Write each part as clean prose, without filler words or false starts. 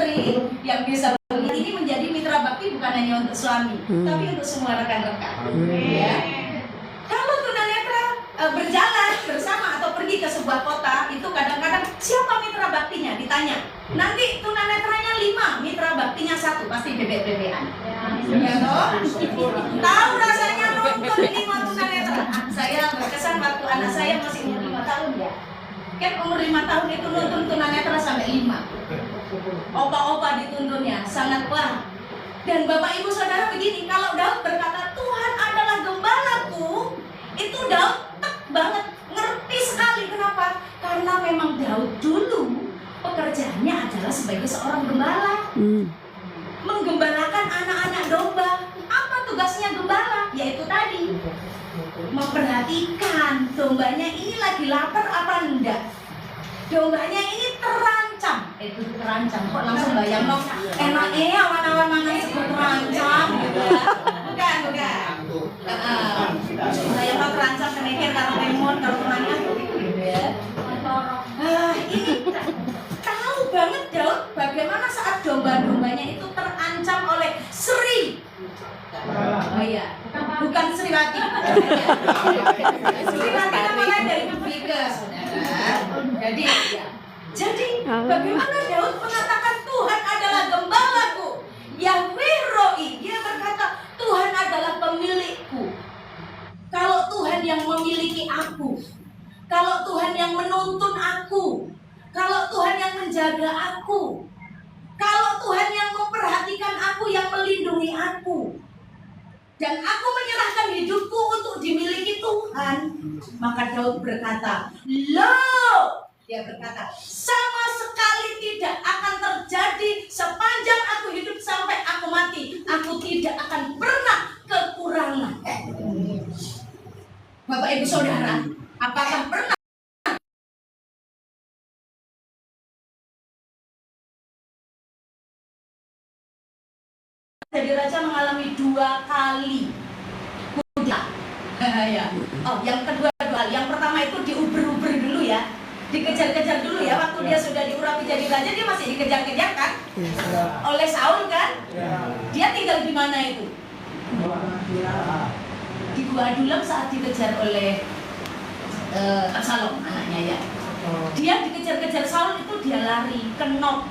istri yang bisa ini menjadi mitra bakti bukan hanya untuk suami, tapi untuk semua rekan-rekan. Ya. Kalau tunanetra berjalan bersama atau pergi ke sebuah kota, itu kadang-kadang siapa mitra baktinya ditanya. Nanti tunanetranya 5, mitra baktinya 1, pasti bebek-bebekan. Ya toh? Tahu rasanya nonton 5 tunanetra. Saya berkesan waktu anak saya masih umur 5 tahun ya. Kan umur 5 tahun itu nonton tunanetra sampai 5. Opa-opa dituntunnya, sangat wah. Dan Bapak Ibu Saudara begini, kalau Daud berkata Tuhan adalah gembalaku, itu Daud tek banget, ngerti sekali. Kenapa? Karena memang Daud dulu pekerjaannya adalah sebagai seorang gembala, menggembalakan anak-anak domba. Apa tugasnya gembala? Yaitu tadi memperhatikan dombanya ini lagi lapar apa enggak, dombanya ini terancam. Itu terancam, kok langsung bayang dong enaknya awan-awan mangan sebut terancam gitu ya. Bukan bayang dong terancam kenekir karo lemon karo temannya gitu ya. Ini tahu banget Daud bagaimana saat domba-dombanya itu terancam oleh Sri. Oh iya, bukan Sriwati. Sriwati namanya dari Bika, saudara. Jadi bagaimana Daud mengatakan Tuhan adalah gembalaku, Yahweh Roi. Dia berkata Tuhan adalah pemilikku. Kalau Tuhan yang memiliki aku, kalau Tuhan yang menuntun aku, kalau Tuhan yang menjaga aku, kalau Tuhan yang memperhatikan aku, yang melindungi aku, dan aku menyerahkan hidupku untuk dimiliki Tuhan, maka Daud berkata, loh, dia berkata, sama sekali tidak akan terjadi sepanjang aku hidup sampai aku mati. Aku tidak akan pernah kekurangan. Bapak Ibu Saudara, apakah pernah jadi raja mengalami 2 kali kudeta? Ya. Oh, yang kedua 2 kali. Yang pertama itu diuber-uber dulu ya, dikejar-kejar dulu ya. Waktu dia sudah diurapi jadi raja, dia masih dikejar-kejar kan oleh Saul kan? Dia tinggal di mana itu? Di Gua Adulam saat dikejar oleh Absalom anaknya ya. Dia dikejar-kejar Saul itu dia lari ke Nob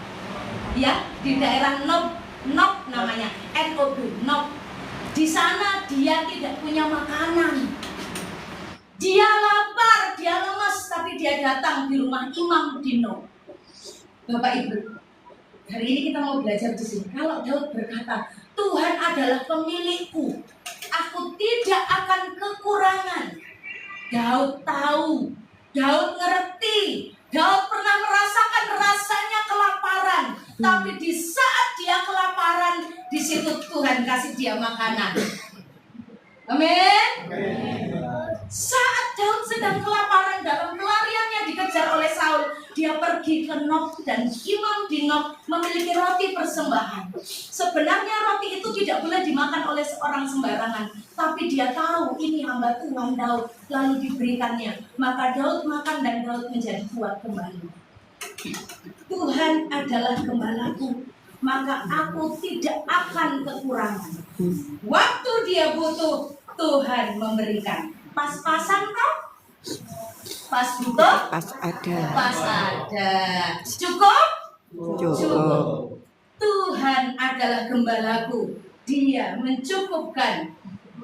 ya, di daerah Nob namanya, Nob, Nob. Di sana dia tidak punya makanan. Dia lapar, dia lemas, tapi dia datang di rumah imam di Nob. Bapak Ibu, hari ini kita mau belajar di sini. Kalau Daud berkata, Tuhan adalah pemilikku, aku tidak akan kekurangan. Daud tahu, Daud ngerti, Daud pernah merasakan rasanya kelaparan. Tapi di saat dia kelaparan, di situ Tuhan kasih dia makanan. Amin. Saat Daud sedang kelaparan dalam pelariannya dikejar oleh Saul, dia pergi ke Nob dan imam di Nob memiliki roti persembahan. Sebenarnya roti itu tidak boleh dimakan oleh seorang sembarangan, tapi dia tahu ini hamba Tuhan Daud, lalu diberikannya. Maka Daud makan dan Daud menjadi kuat kembali. Tuhan adalah gembalaku, maka aku tidak akan kekurangan. Waktu dia butuh, Tuhan memberikan. Pas-pasan kok? Pas butuh? Pas ada. Pas ada. Cukup? Cukup. Tuhan adalah gembalaku, Dia mencukupkan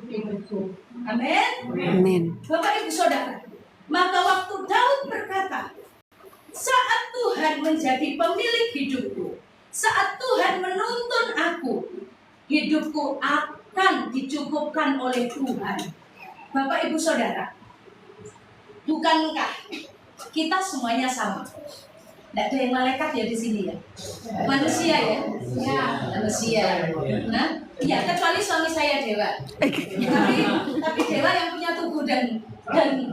hidupku. Amin. Amin. Bapak Ibu Saudara, maka waktu Daud berkata, saat Tuhan menjadi pemilik hidupku, saat Tuhan menuntun aku, hidupku akan dicukupkan oleh Tuhan. Bapak Ibu Saudara, bukankah kita semuanya sama? Tidak ada yang malaikat ya di sini ya? Manusia ya? Ya, manusia. Nah, ya kecuali suami saya dewa. Tapi dewa yang punya tubuh dan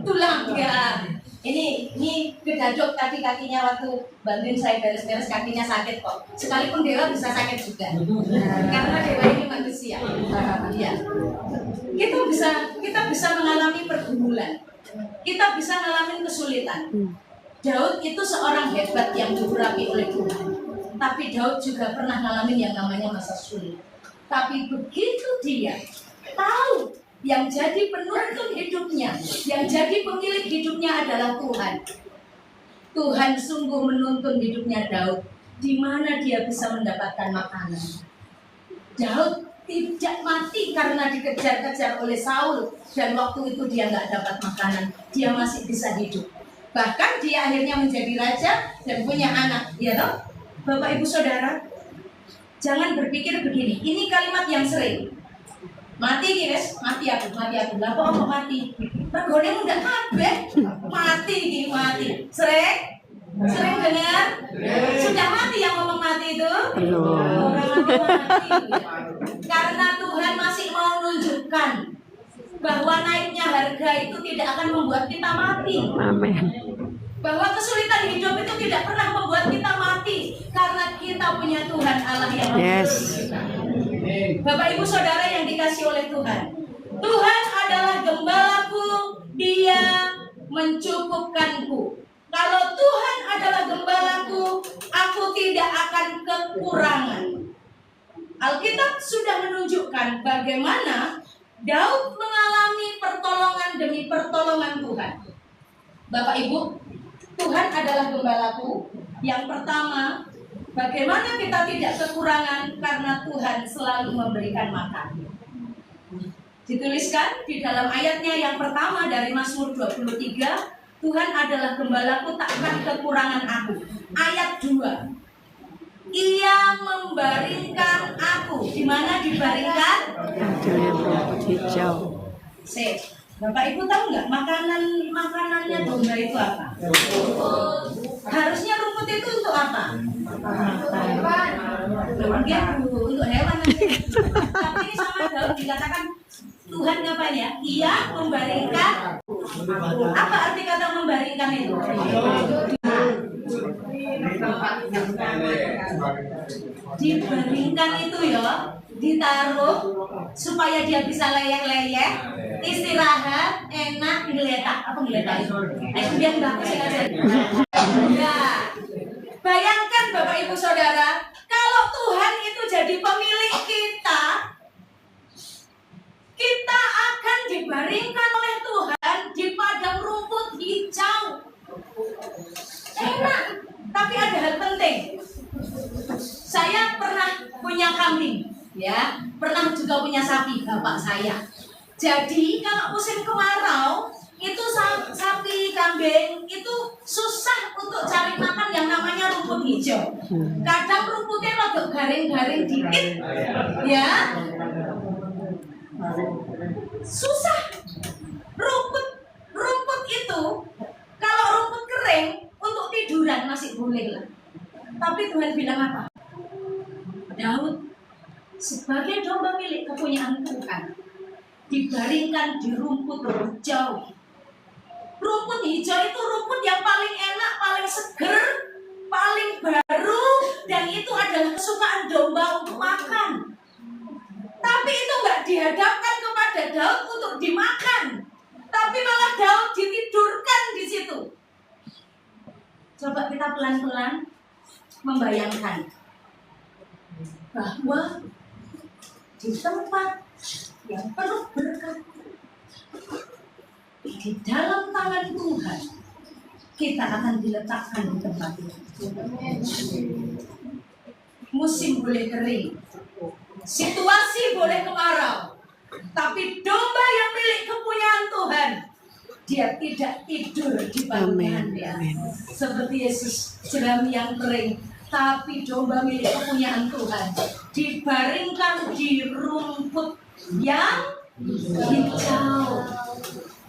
tulang ya. Ini gedadok tadi kakinya waktu bantuin saya beres-beres kakinya sakit kok. Sekalipun dewa bisa sakit juga. Karena dewa ini manusia. Ya. Kita bisa mengalami pergumulan. Kita bisa mengalami kesulitan. Daud itu seorang hebat yang diurapi oleh Tuhan. Tapi Daud juga pernah ngalamin yang namanya masa sulit. Tapi begitu dia tahu yang jadi penuntun hidupnya, yang jadi pemilik hidupnya adalah Tuhan. Tuhan sungguh menuntun hidupnya Daud, di mana dia bisa mendapatkan makanan. Daud tidak mati karena dikejar-kejar oleh Saul, dan waktu itu dia nggak dapat makanan, dia masih bisa hidup. Bahkan dia akhirnya menjadi raja dan punya anak, ya toh? Bapak Ibu Saudara, jangan berpikir begini. Ini kalimat yang sering. Mati guys, mati aku. Lah kok mau mati? Regone udah kabeh. Mati. Sering dengar? Sudah mati yang ngomong mati itu? Belum. Orang mati. Karena Tuhan masih mau menunjukkan bahwa naiknya harga itu tidak akan membuat kita mati. Amin. Bahwa kesulitan hidup itu tidak pernah membuat kita mati, karena kita punya Tuhan Allah yang Yes. Bapak Ibu Saudara yang dikasih oleh Tuhan, Tuhan adalah gembalaku, Dia mencukupkanku. Kalau Tuhan adalah gembalaku, aku tidak akan kekurangan. Alkitab sudah menunjukkan bagaimana Daud mengalami pertolongan demi pertolongan Tuhan. Bapak Ibu, Tuhan adalah gembalaku. Yang pertama, bagaimana kita tidak kekurangan karena Tuhan selalu memberikan makan. Dituliskan di dalam ayatnya yang pertama dari Mazmur 23, Tuhan adalah gembalaku, takkan kekurangan aku. Ayat 2, Ia membaringkan aku. Di mana dibaringkan? Ada yang rumput hijau. Bapak Ibu tahu nggak makanannya domba itu apa? Harusnya rumput itu untuk apa? Untuk hewan. Tapi ini sama Daud dikatakan Tuhan ngapain ya? Ia membaringkan. Apa arti kata membaringkan itu? Dibaringkan itu ya, ditaruh supaya dia bisa leyeh-leyeh, istirahat, enak, ngeletak. Apa ngeletak itu? Kemudian bagus aja. Nah, bayangkan Bapak Ibu Saudara, kalau Tuhan itu jadi pemilik kita, kita akan dibaringkan oleh Tuhan di padang rumput hijau. Enak, tapi ada hal penting. Saya pernah punya kambing, ya, pernah juga punya sapi, bapak saya. Jadi kalau musim kemarau itu sapi, kambing itu susah untuk cari makan yang namanya rumput hijau. Kadang rumputnya agak garing-garing dikit, ya, susah. Rumput itu kalau rumput kering untuk tiduran masih boleh lah. Tapi Tuhan bilang apa? Daud sebagai domba milik kepunyaan Tuhan dibaringkan di rumput hijau. Rumput hijau itu rumput yang paling enak, paling seger, paling baru, dan itu adalah kesukaan domba untuk makan. Tapi itu nggak dihadapkan kepada Daud untuk dimakan, tapi malah Daud ditidurkan di situ. Coba kita pelan-pelan membayangkan bahwa di tempat yang penuh berkat, di dalam tangan Tuhan, kita akan diletakkan di tempat itu. Musim boleh kering, situasi boleh kemarau, tapi domba yang milik kepunyaan Tuhan, dia tidak tidur di pangkuannya. Seperti Yesus, jerami yang kering, tapi domba milik kepunyaan Tuhan dibaringkan di rumput yang hijau.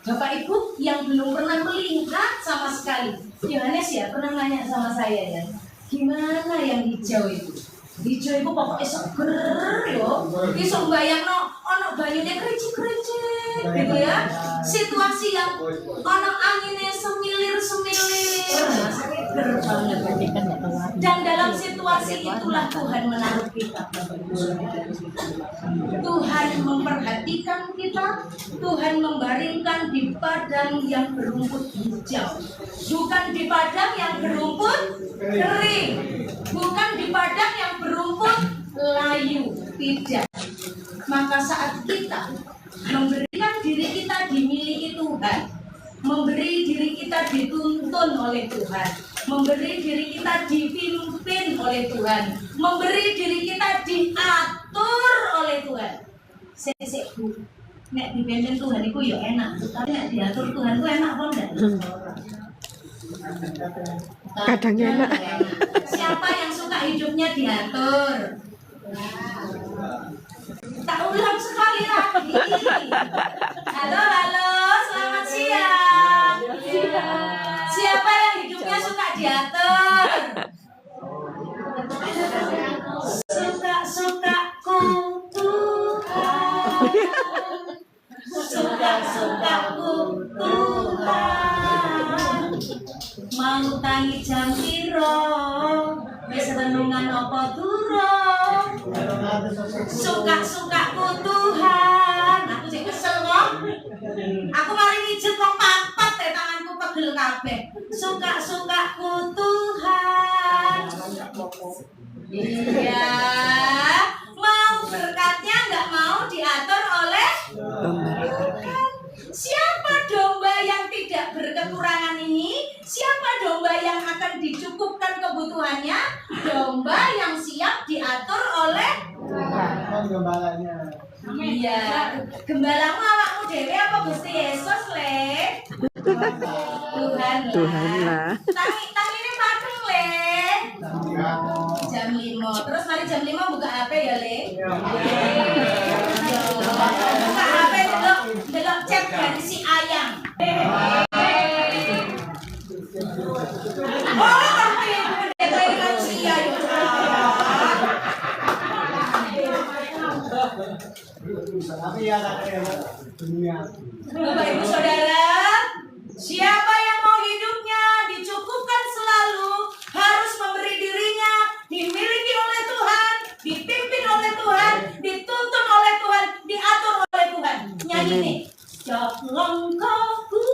Bapak Ibu yang belum pernah melihat sama sekali, Yohanes ya pernah nanya sama saya ya, gimana yang hijau itu? Hijau itu pokoknya seger yo, iso bayangno ono banyune kricik-kricik gitu ya. Situasi yang ono anginnya semilir-semilir, seger banget. Dan dalam situasi itulah Tuhan menaruh kita. Tuhan memperhatikan kita, Tuhan membaringkan di padang yang berumput hijau, bukan di padang yang berumput kering, bukan di di padang yang berumput layu, tidak. Maka saat kita memberikan diri kita dimiliki Tuhan, memberi diri kita dituntun oleh Tuhan, memberi diri kita dipimpin oleh Tuhan, memberi diri kita diatur oleh Tuhan. Sesek Bu, nek dipimpin Tuhan itu ya enak, tapi nek diatur Tuhan itu enak apa enggak? Kadang enak. Siapa yang suka hidupnya diatur? Tak ulang sekali lagi. Halo, halo, selamat siang. Siapa yang hidupnya suka diatur? Suka-sukaku Tuhan. Suka-sukaku Tuhan. Mau tangi jam piro, wis renungan apa durung. Suka-sukaku Tuhan. Aku sing kesel kok. Aku mari mijet kok papat tanganku pegel kabeh. Suka-sukaku Tuhan. Iya. Mau berkatnya nggak mau diatur oleh Tuhan. Siapa domba yang tidak berkekurangan ini? Siapa domba yang akan dicukupkan kebutuhannya? Domba yang siap diatur oleh Gembalanya. Iya. Gembalamu awakmu dhewe apa Gusti Yesus, Le? Tuhan lah. Tangi ini pakem, Le. Jam 5. Terus mari jam 5 buka HP ya, Le. Buka HP delok chat dari si Ayang. Oh, apa yang dari manusia ya? Tapi ya dunia. Bapak Ibu Saudara, siapa yang mau hidupnya dicukupkan selalu harus memberi dirinya dimiliki oleh Tuhan, dipimpin oleh Tuhan, dituntun oleh Tuhan, diatur oleh Tuhan. Nyanyi nih. Setiap langkahku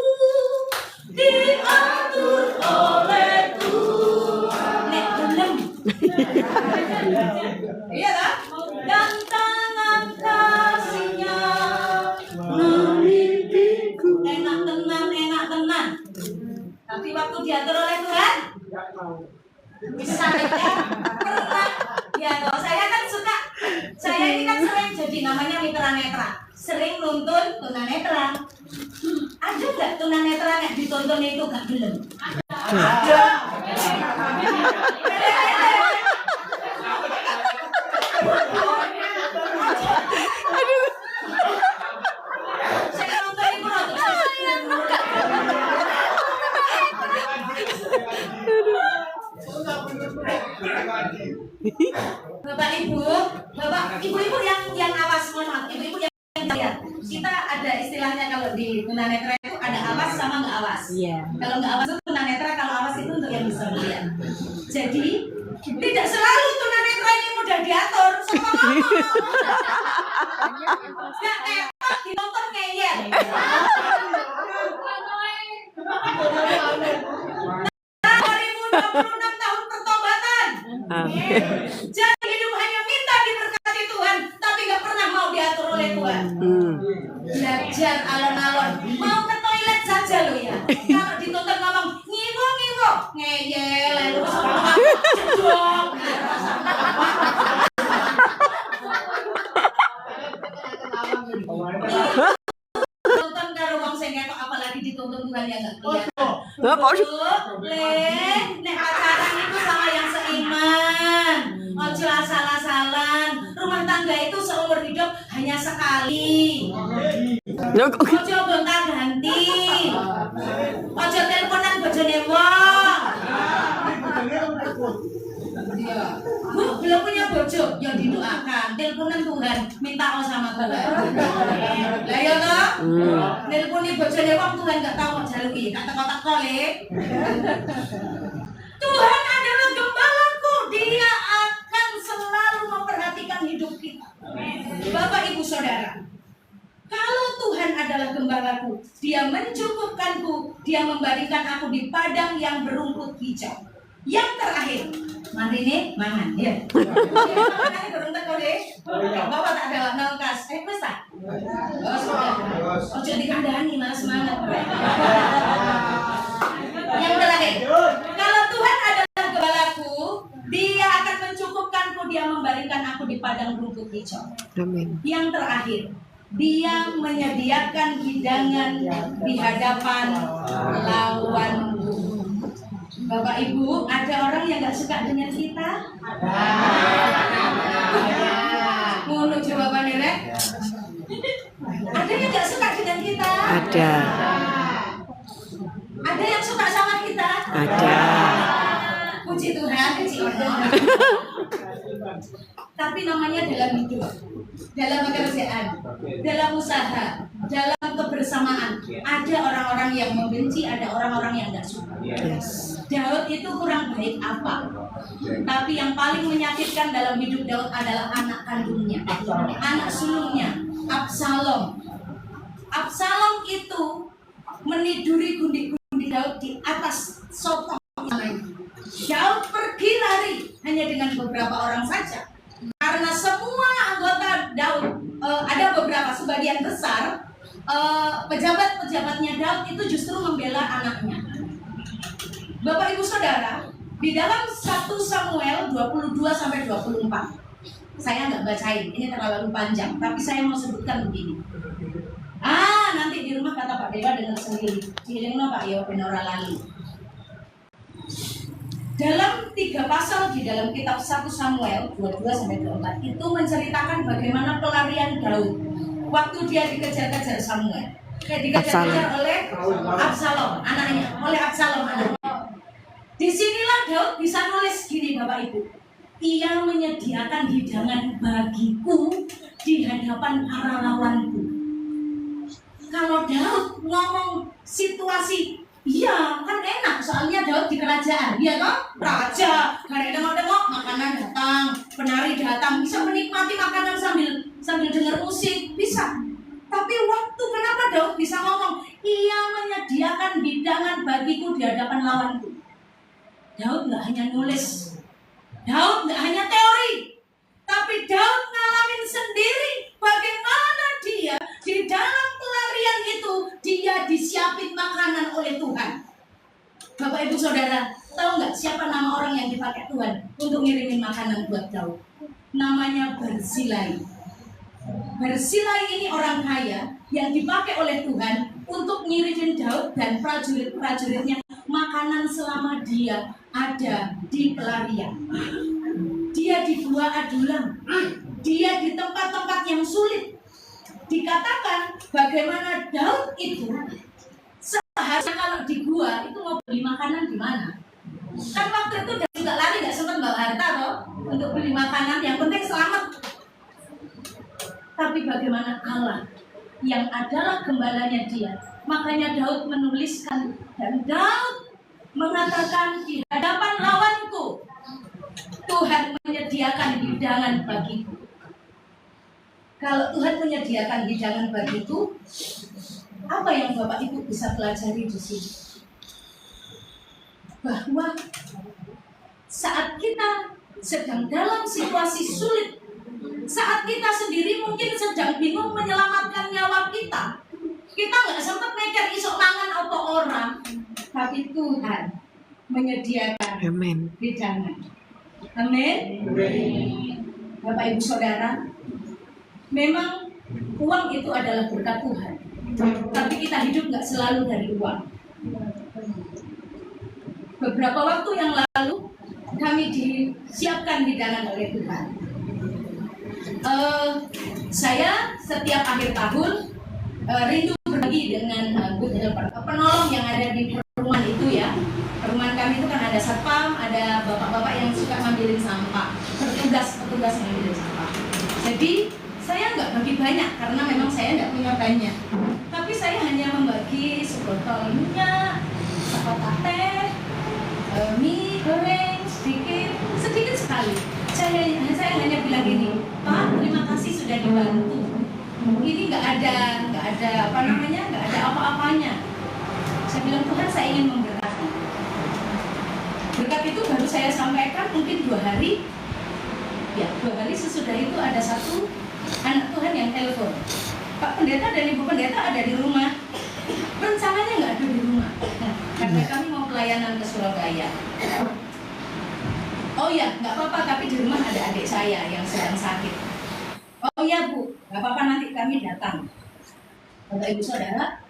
diatur oleh Tuhan. Nek gelem. Iya tak? Dan tangan kasihnya memimpiku. Enak tenan. Tapi waktu diatur oleh Tuhan, bisa ya? Pernah? Ya toh, saya kan suka. Saya ini kan sering jadi namanya mitra netra. Sering nuntun tunanetra. Ada nggak tunanetra yang dituntun itu gak gelem? Ada. Saya nonton itu Bapak Ibu yang awas, mohon maaf, ibu-ibu yang lihat. Kita ada istilahnya kalau di tunanetra itu ada awas sama nggak awas. Iya. Kalau nggak awas itu tunanetra, kalau awas itu untuk yang bisa melihat. Jadi tidak selalu tunanetra ini mudah diatur. Sama ngomong. Nggak enak ditonton ngeyel. 2026 tahun pertobatan. Jadi hidup hanya minta diberkati Tuhan, tapi nggak pernah mau diatur oleh Tuhan. Belajar alon-alon, mau ke toilet saja lo ya. Kalau dituntut ngomong ngiwo ngeyel, lalu jedok. Tonton karo wong sing ketok apalagi dituntun Tuhan yang nggak kelihatan. Nek pacaran itu sama yang seiman. Ojo asal-asalan. Rumah tangga itu seumur hidup hanya sekali. Ojo gonta-ganti. Ojo teleponan bojone wong. Bu, belum punya bojo, ya didoakan. Teleponan Tuhan, minta sama Tuhan. Lah ya toh? Nelponi bojone wong Tuhan gak tahu kok jaluki, tak teko-teko le. Tuhan adalah gembalaku, Dia akan selalu memperhatikan hidup kita. Bapak Ibu Saudara, kalau Tuhan adalah gembalaku, Dia mencukupkanku, Dia memberikan aku di padang yang berumput hijau. Yang terakhir, mari nih mangan ya. Mangan kurang teko deh. Bapak tak ada nangkas. Wes tak? Oh, sudah. Ojo dikandani malah semangat. Yang terakhir, kalau Tuhan adalah gembalaku, Dia akan mencukupkanku, Dia membaringkan aku di padang rumput hijau. Amin. Yang terakhir, Dia menyediakan hidangan di hadapan lawanku. Bapak Ibu, ada orang yang gak suka dengan kita? Ngono jawabannya, Rek. Ada yang gak suka dengan kita? Ada. Ada yang suka sama kita? Ada. Puji Tuhan, puji Allah. Tapi namanya dalam hidup, dalam pekerjaan, dalam usaha, dalam kebersamaan, ada orang-orang yang membenci, ada orang-orang yang gak suka. Yes. Daud itu kurang baik apa? Tapi yang paling menyakitkan dalam hidup Daud adalah anak kandungnya, anak sulungnya, Absalom. Absalom itu meniduri gundi-gundi Daud di atas sokong. Daud pergi lari hanya dengan beberapa orang saja. Karena semua anggota Daud, ada beberapa sebagian besar pejabat-pejabatnya Daud itu justru membela anaknya. Bapak Ibu Saudara, di dalam 1 Samuel 22-24, saya nggak bacain, ini terlalu panjang, tapi saya mau sebutkan begini. Nanti di rumah kata Pak Dewa dengar sendiri. Cilingno Pak Yo Benora Lali. Dalam 3 pasal di dalam kitab 1 Samuel 22-24 itu menceritakan bagaimana pelarian Daud waktu dia dikejar-kejar Samuel. Dikejar-kejar oleh Absalom, anaknya, oleh Absalom anaknya. Disinilah Daud bisa nulis gini Bapak Ibu. Ia menyediakan hidangan bagiku di hadapan para lawanku. Kalau Daud ngomong situasi, iya kan enak, soalnya Daud di kerajaan, iya toh? Raja, hari tengok-tengok makanan datang, penari datang, bisa menikmati makanan sambil dengar musik, bisa. Tapi waktu kenapa Daud bisa ngomong, ia menyediakan hidangan bagiku di hadapan lawanku. Daud nggak hanya nulis, Daud nggak hanya teori, tapi Daud ngalamin sendiri bagaimana dia di dalam pelarian itu dia disiapin makanan oleh Tuhan. Bapak Ibu Saudara, tahu nggak siapa nama orang yang dipakai Tuhan untuk ngirimin makanan buat Daud? Namanya Barzilai. Barzilai ini orang kaya yang dipakai oleh Tuhan untuk ngirimin Daud dan prajurit-prajuritnya makanan selama dia ada di pelarian. Dia di gua adulam, dia di tempat-tempat yang sulit. Dikatakan bagaimana Daud itu seharusnya kalau di gua itu mau beli makanan di mana? Kan waktu itu dia juga lari, nggak sempat bawa harta loh untuk beli makanan, yang penting selamat. Tapi bagaimana Allah yang adalah gembalanya dia, makanya Daud menuliskan dan Daud mengatakan di hadapan lawanku, Tuhan menyediakan hidangan bagiku. Kalau Tuhan menyediakan hidangan bagiku, apa yang Bapak Ibu bisa pelajari di sini? Bahwa saat kita sedang dalam situasi sulit, saat kita sendiri mungkin sedang bingung menyelamatkan nyawa kita, kita nggak sempat mikir isok mangan apa orang, tapi Tuhan menyediakan hidangan. Amin. Bapak Ibu Saudara, memang uang itu adalah berkat Tuhan, tapi kita hidup nggak selalu dari uang. Beberapa waktu yang lalu kami disiapkan hidangan oleh Tuhan. Saya setiap akhir tahun rindu berbagi dengan penolong yang ada di perumahan itu ya. Perumahan kami itu kan ada satpam, ada bapak-bapak yang suka ngambilin sampah, petugas ngambilin sampah. Jadi saya nggak bagi banyak karena memang saya nggak punya banyak. Tapi saya hanya membagi sebotol minyak, sekotak teh, mie goreng sedikit sekali. Saya hanya bilang gini, Pak, terima kasih sudah dibantu. Ini nggak ada apa-apanya. Saya bilang Tuhan, saya ingin memberkati. Berkat itu saya sampaikan mungkin 2 hari, ya 2 hari sesudah itu ada satu anak Tuhan yang telepon, Pak Pendeta dan Ibu Pendeta ada di rumah. Rencananya nggak ada di rumah, nah, karena kami mau pelayanan ke Surabaya. Oh ya, nggak apa-apa, tapi di rumah ada adik saya yang sedang sakit. Oh iya Bu, nggak apa-apa, nanti kami datang. Bapak Ibu Saudara,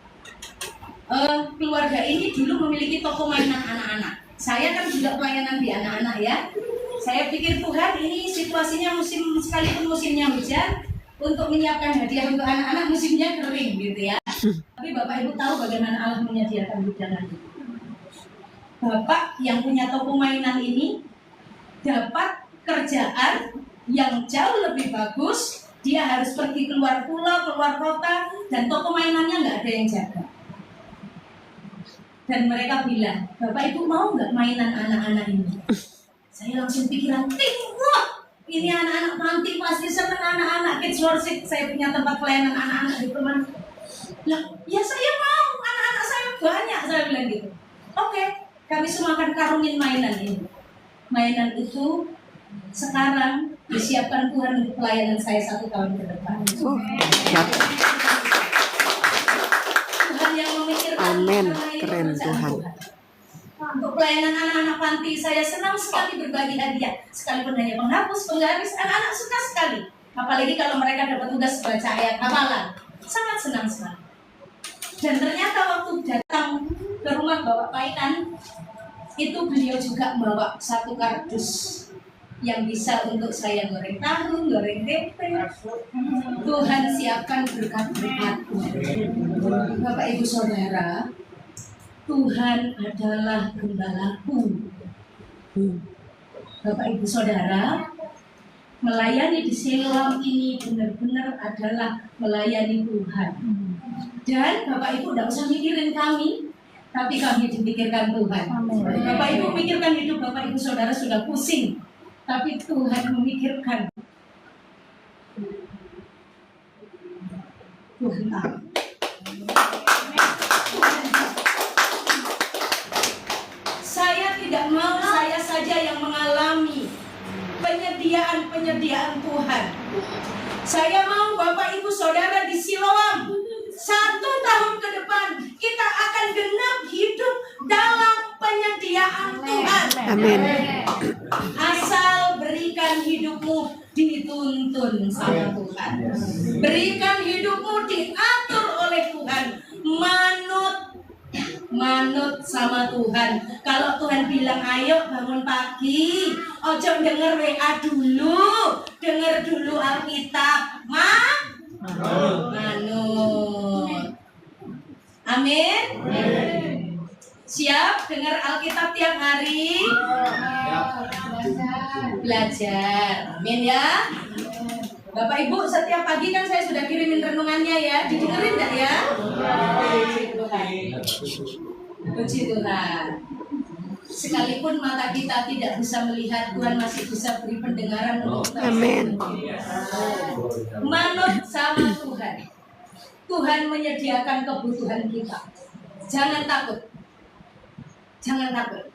keluarga ini dulu memiliki toko mainan anak-anak. Saya kan juga pelayanan di anak-anak ya. Saya pikir Tuhan ini situasinya musim, sekalipun musimnya hujan, untuk menyiapkan hadiah untuk anak-anak musimnya kering gitu ya. Tapi Bapak Ibu tahu bagaimana Allah menyediakan hidangan itu. Bapak yang punya toko mainan ini dapat kerjaan yang jauh lebih bagus. Dia harus pergi keluar pulau, keluar kota, dan toko mainannya nggak ada yang jaga. Dan mereka bilang, Bapak Ibu mau nggak mainan anak-anak ini? Saya langsung pikiran, wah, ini anak-anak panti pasti senang, anak-anak kids worship. Saya punya tempat pelayanan anak-anak di rumah. Lah, ya saya mau, anak-anak saya banyak, saya bilang gitu. Oke, kami semua akan karungin mainan ini. Mainan itu sekarang disiapkan Tuhan untuk pelayanan saya 1 tahun ke depan. Tuhan yang memikirkan. Amin, keren Tuhan. Untuk pelayanan anak-anak panti, saya senang sekali berbagi hadiah. Sekalipun hanya penghapus, penggaris, anak-anak suka sekali. Apalagi kalau mereka dapat tugas baca ayat hafalan. Sangat senang sekali. Dan ternyata waktu datang ke rumah Bapak Paitan, itu beliau juga membawa 1 kardus yang bisa untuk saya goreng tahu, goreng tempe. Tuhan siapkan berkat-berkat. Bapak Ibu Saudara, Tuhan adalah gembalaku. Bapak Ibu Saudara, melayani di Siloam ini benar-benar adalah melayani Tuhan. Dan Bapak Ibu tidak usah mikirin kami, tapi kami dipikirkan Tuhan. Bapak Ibu mikirkan hidup Bapak Ibu Saudara sudah pusing, tapi Tuhan memikirkan. Tuhan tahu. Saya tidak mau saya saja yang mengalami penyediaan Tuhan. Saya mau Bapak Ibu Saudara di Siloam 1 tahun ke depan kita akan genap hidup dalam penyediaan Tuhan. Amin. Asal berikan hidupmu dituntun sama Tuhan. Berikan hidupmu diatur oleh Tuhan. Manut sama Tuhan. Kalau Tuhan bilang ayo bangun pagi, ojo denger WA dulu, denger dulu Alkitab. Manut. Amin. Siap dengar Alkitab tiap hari? Belajar. Amin ya. Bapak Ibu, setiap pagi kan saya sudah kirimin renungannya ya. Didengerin enggak ya? Puji Tuhan. Puji Tuhan. Sekalipun mata kita tidak bisa melihat, Tuhan masih bisa beri pendengaran untuk kita. Amin. Manut sama Tuhan. Tuhan menyediakan kebutuhan kita. Jangan takut. Jangan takut.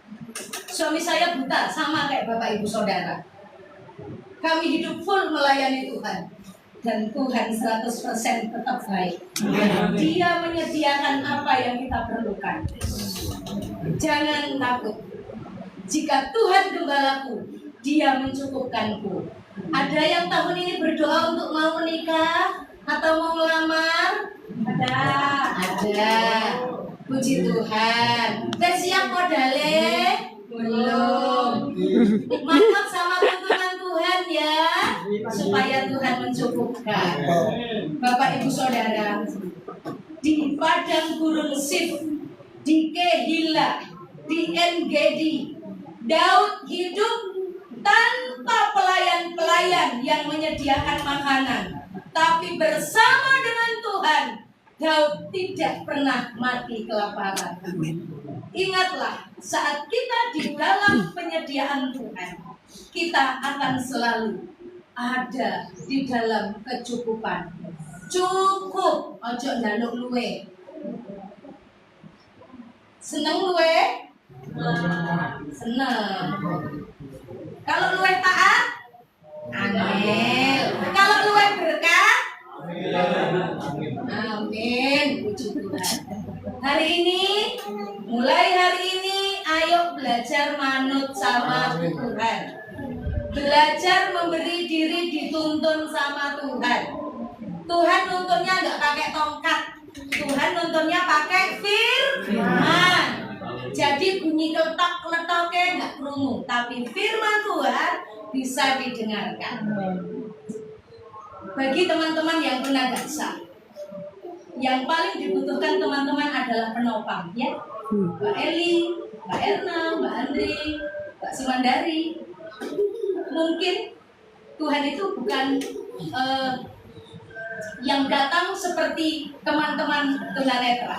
Suami saya buta, sama kayak Bapak Ibu Saudara. Kami hidup full melayani Tuhan. Dan Tuhan 100% tetap baik. Dia menyediakan apa yang kita perlukan. Jangan takut. Jika Tuhan gembalaku, Dia mencukupkanku. Ada yang tahun ini berdoa untuk mau menikah atau mau melamar? Ada. Puji Tuhan. Udah siap modalnya? Belum. Manut sama tuntunan Tuhan ya, supaya Tuhan mencukupkan. Bapak Ibu Saudara, di padang gurun Sif, di Kehila, di En-Gedi, Daud hidup tanpa pelayan-pelayan yang menyediakan makanan, tapi bersama dengan Tuhan, Daud tidak pernah mati kelaparan. Ingatlah, saat kita di dalam penyediaan Tuhan, kita akan selalu ada di dalam kecukupan. Cukup, ojo njaluk luwe. Seneng luwe? Seneng. Kalau luwih taat, angel. Kalau luwih berkah, amin. Puji Tuhan. Hari ini, mulai hari ini, ayo belajar manut sama Tuhan. Belajar memberi diri dituntun sama Tuhan. Tuhan nuntunnya nggak pakai tongkat. Tuhan nuntunnya pakai firman. Jadi bunyi kletok-kletoknya nggak kerungu, tapi firman Tuhan bisa didengarkan. Bagi teman-teman yang tunadaksa, yang paling dibutuhkan teman-teman adalah penopang, ya. Mbak Eli, Mbak Erna, Mbak Andri, Mbak Sumandari. Mungkin Tuhan itu bukan yang datang seperti teman-teman tunanetra.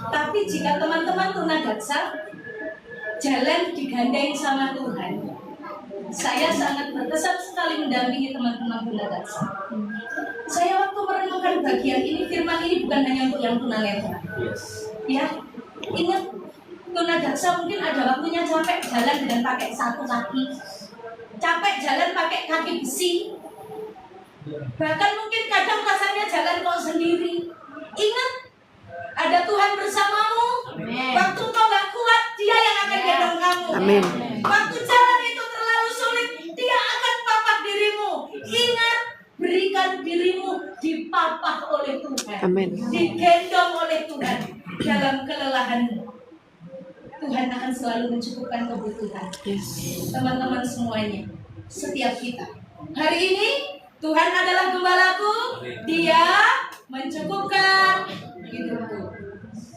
Tapi jika teman-teman tunadaksa jalan digandeng sama Tuhan, saya sangat berkesan sekali mendampingi teman-teman tunadaksa. Saya waktu merenungkan bagian ini, firman ini bukan hanya untuk yang tunanetra. Ya, ingat tunadaksa mungkin ada waktunya capek jalan dengan pakai satu kaki, capek jalan pakai kaki besi. Bahkan mungkin kadang rasanya jalan kok sendiri. Ingat, ada Tuhan bersamamu. Amen. Waktu kau gak kuat, Dia yang akan gendong kamu. Amin. Waktu jalan itu terlalu sulit, Dia akan papak dirimu. Ingat, berikan dirimu dipapah oleh Tuhan. Amin. Digendong oleh Tuhan dalam kelelahanmu. Tuhan akan selalu mencukupkan kebutuhan. Yes. Teman-teman semuanya, setiap kita. Hari ini Tuhan adalah gembalaku, Dia mencukupkan hidupku.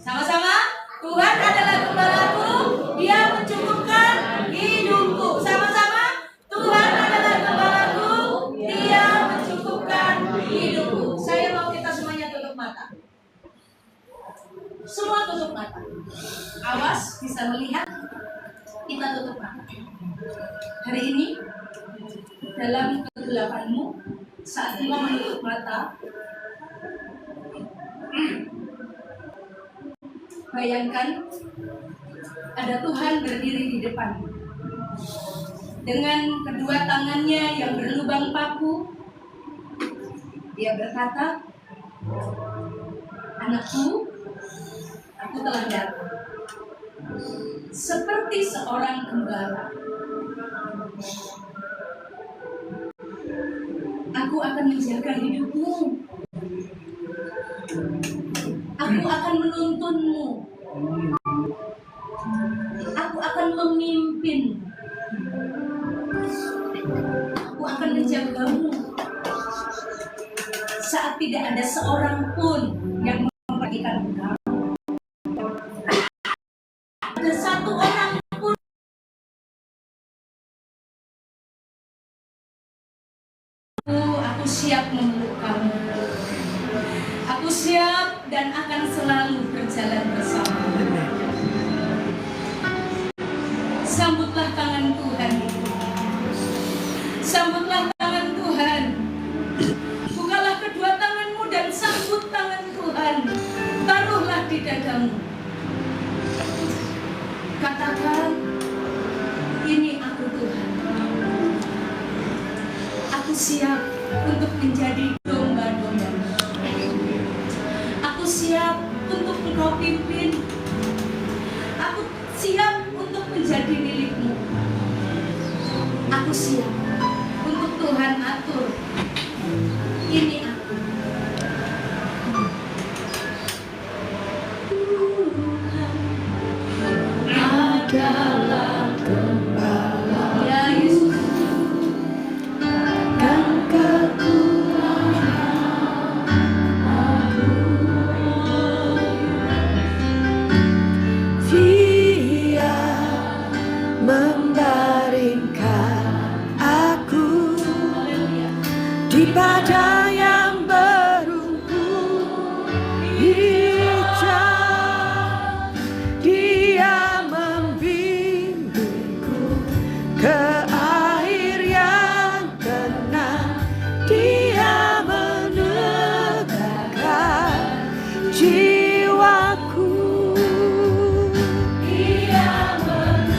Sama-sama, Tuhan adalah gembalaku, Dia mencukupkan hidupku. Sama-sama, Tuhan adalah gembalaku, Dia mencukupkan hidupku. Saya mau kita semuanya tutup mata. Semua tutup mata. Awas, bisa melihat. Kita tutup mata. Hari ini, dalam kegelapanmu, saat engkau menutup mata, bayangkan ada Tuhan berdiri di depan dengan kedua tangannya yang berlubang paku. Dia berkata, "Anakku, aku telah datang seperti seorang gembala. Aku akan menjaga hidupmu. Aku akan menuntunmu. Aku akan memimpin. Aku akan menjagamu. Saat tidak ada seorang pun yang memperhatikan kamu. Ada satu orang pun aku siap memeluk kamu. Aku siap dan akan selalu berjalan bersama. Sambutlah tangan Tuhan. Sambutlah tangan Tuhan. Bukalah kedua tanganmu dan sambut tangan Tuhan. Taruhlah di dadamu. Katakan, ini aku Tuhan. Aku siap untuk menjadi domba-domba. Aku siap untuk Engkau pimpin. Aku siap untuk menjadi milikmu. Aku siap untuk Tuhan atur. Ini aku. Adalah gembala. Ya Yesus. Dia membaringkan aku di padang yang berumput hijau. Dia membimbingku ke air yang tenang. Dia menegakkan jiwaku. Dia menegakkan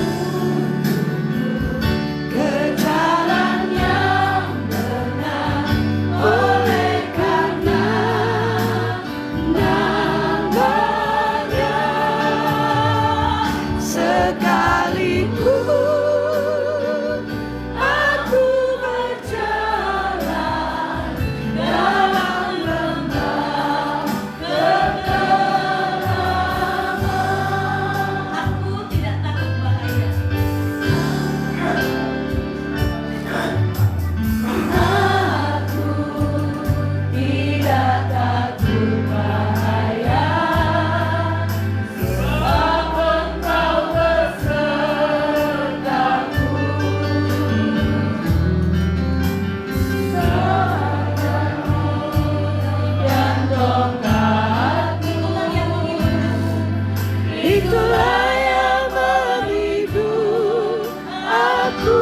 jiwaku,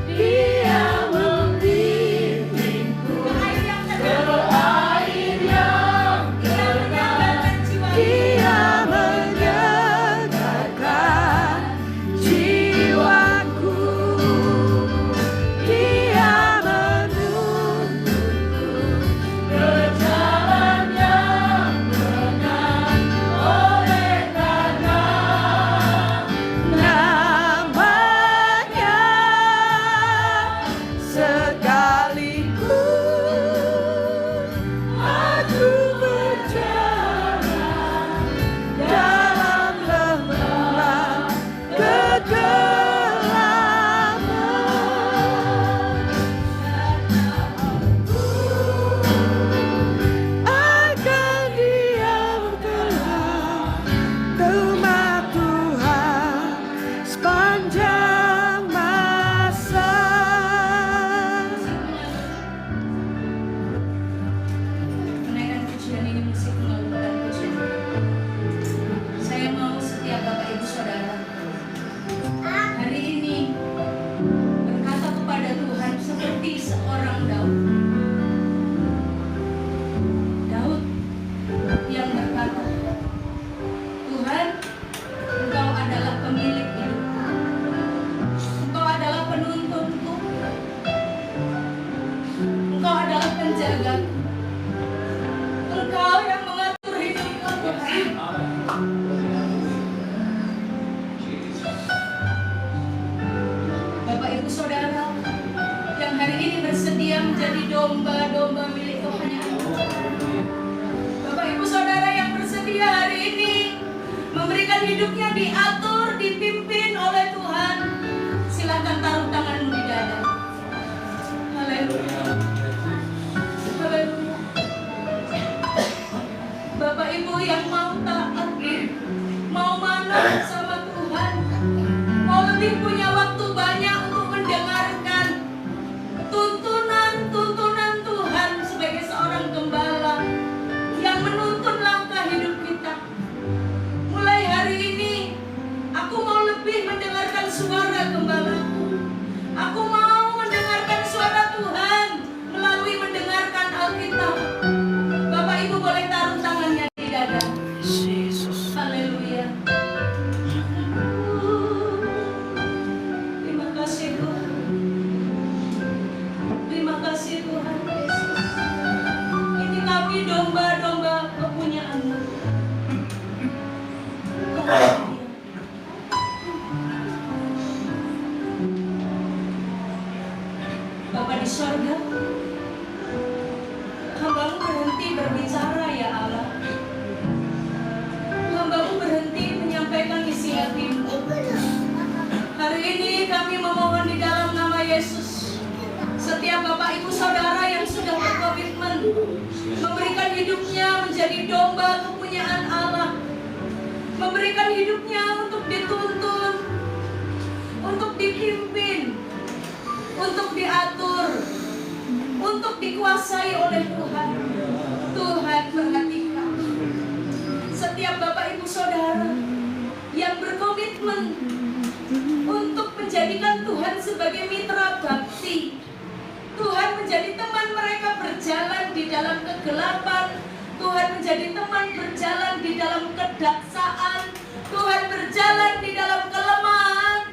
Dia membimbingku ke air yang tenang. Dia menyegarkan jiwaku, Dia menuntunku ke jalan yang benar. Oleh karena namanya, sekalipun aku berjalan dalam lembah kegelapan, akan diam dalam rumah Tuhan sepanjang masa. Menaikkan pujian ini, musik melakukan pujian. Saya mau setiap Bapak Ibu Saudara hari ini berkata kepada Tuhan seperti seorang Daud. Daud yang berkata, Tuhan, Engkau adalah pemilik hidupku, Engkau adalah penuntunku, Engkau adalah penjagaku, Engkau yang mengatur hidupku, Tuhan. Bapak Ibu Saudara yang hari ini bersedia menjadi domba-domba milik Tuhan yang agung. Bapak Ibu Saudara yang bersedia hari ini memberikan hidupnya diatur, dipimpin oleh Tuhan, silakan taruh tanganmu di dada. Haleluya. Haleluya. Bapak Ibu yang mau taat, mau manut sama Tuhan, mau lebih punya waktu banyak untuk mendengarkan tuntunan Tuhan sebagai seorang gembala yang menuntun langkah hidup kita. Mulai hari ini, aku mau lebih mendengarkan suara gembalaku. Aku mau mendengarkan suara Tuhan melalui mendengarkan Alkitab. Bapak Ibu boleh taruh tangannya di dada. Yesus. Haleluya. Terima kasih Tuhan. Terima kasih Tuhan Yesus. Ini kami domba-domba kepunyaan-Mu. Bapa di sorga, hamba-Mu berhenti berbicara ya Allah. Hamba-Mu berhenti menyampaikan isi hati-Mu. Hari ini kami memohon di dalam nama Yesus, setiap Bapak Ibu Saudara yang sudah berkomitmen memberikan hidupnya menjadi domba kepunyaan Allah, memberikan hidupnya untuk dituntun, untuk dipimpin, untuk diatur, untuk dikuasai oleh Tuhan. Tuhan perhatikan setiap Bapak Ibu Saudara yang berkomitmen untuk menjadikan Tuhan sebagai mitra bakti. Tuhan menjadi teman mereka berjalan di dalam kegelapan. Tuhan menjadi teman berjalan di dalam kedaksaan. Tuhan berjalan di dalam kelemahan.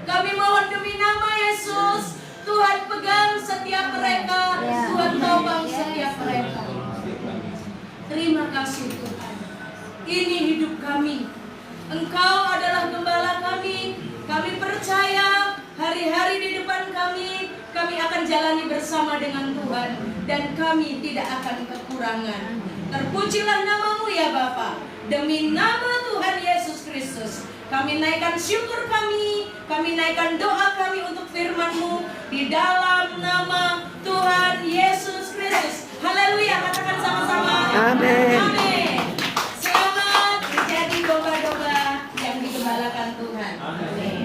Kami mohon demi nama Yesus, Tuhan pegang setiap mereka, Tuhan topang setiap mereka. Terima kasih Tuhan. Ini hidup kami. Engkau adalah gembala kami. Kami percaya hari-hari di depan kami akan jalani bersama dengan Tuhan, dan kami tidak akan kekurangan. Terpujilah nama-Mu ya Bapa. Demi nama Tuhan Yesus Kristus, kami naikkan syukur kami naikkan doa kami untuk firman-Mu di dalam nama Tuhan Yesus Kristus. Haleluya, katakan sama-sama. Amin. Amin. Selamat menjadi domba-domba yang digembalakan Tuhan. Amin.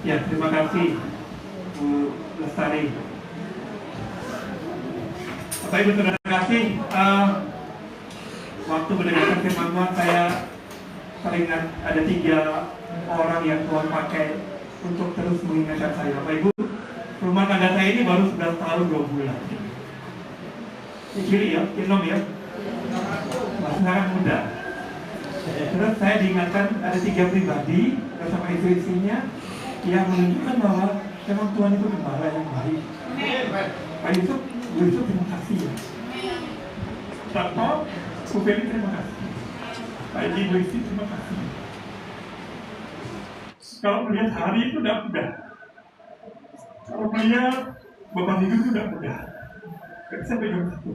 Ya, terima kasih Bu Lestari. Bapak Ibu terima kasih. Waktu mendengarkan firman Tuhan saya teringat ada 3 orang yang Tuhan pakai untuk terus mengingatkan saya. Bapak Ibu, rumah tangga saya ini baru 11 tahun 2 bulan. Ini kiri ya, Vietnam ya. Masih sangat muda. Terus saya diingatkan ada 3 pribadi bersama istri-istrinya yang menunjukkan bahwa memang Tuhan itu gembala yang baik. Pak Yusuf, Bu Yusuf terima kasih ya. Contoh, Bu Feli terima kasih. Pak Edi, Bu Yusuf terima kasih. Kalau melihat hari itu tidak mudah. Kalau melihat beban hidup itu tidak mudah. Tapi saya pegang satu.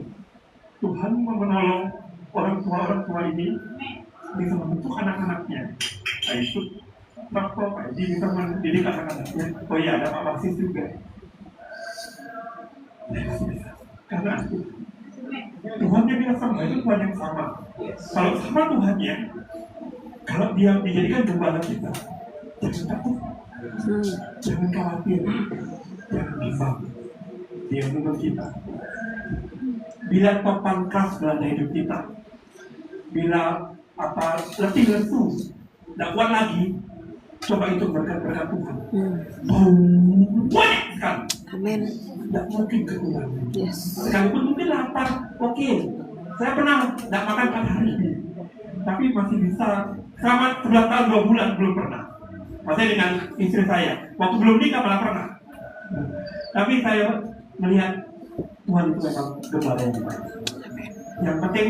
Tuhan mau menolong orang tua ini bisa membentuk anak-anaknya. Pak Yusuf, Pak Edi bisa mendidik anak-anaknya. Oh iya, ada Pak Basis juga. Karena Tuhan yang bilang sama itu Tuhan yang sama. Kalau sama Tuhannya, kalau dia dijadikan gembala kita, jangan takut, jangan khawatir, jangan bimbang. Dia menolong kita. Bila topan keras melanda hidup kita, bila letih lesu, tidak kuat lagi, coba itu berkat-berkat Tuhan. Banyak sekali. Amin. Tidak mungkin kekurangan. Yes. Sekalipun mungkin lapar, oke. Saya pernah tidak makan 4 hari, tapi masih bisa. Selama 11 tahun 2 bulan belum pernah. Maksudnya dengan istri saya, waktu belum nikah malah pernah. Tapi saya melihat Tuhan itu memang gembala yang baik. Yang penting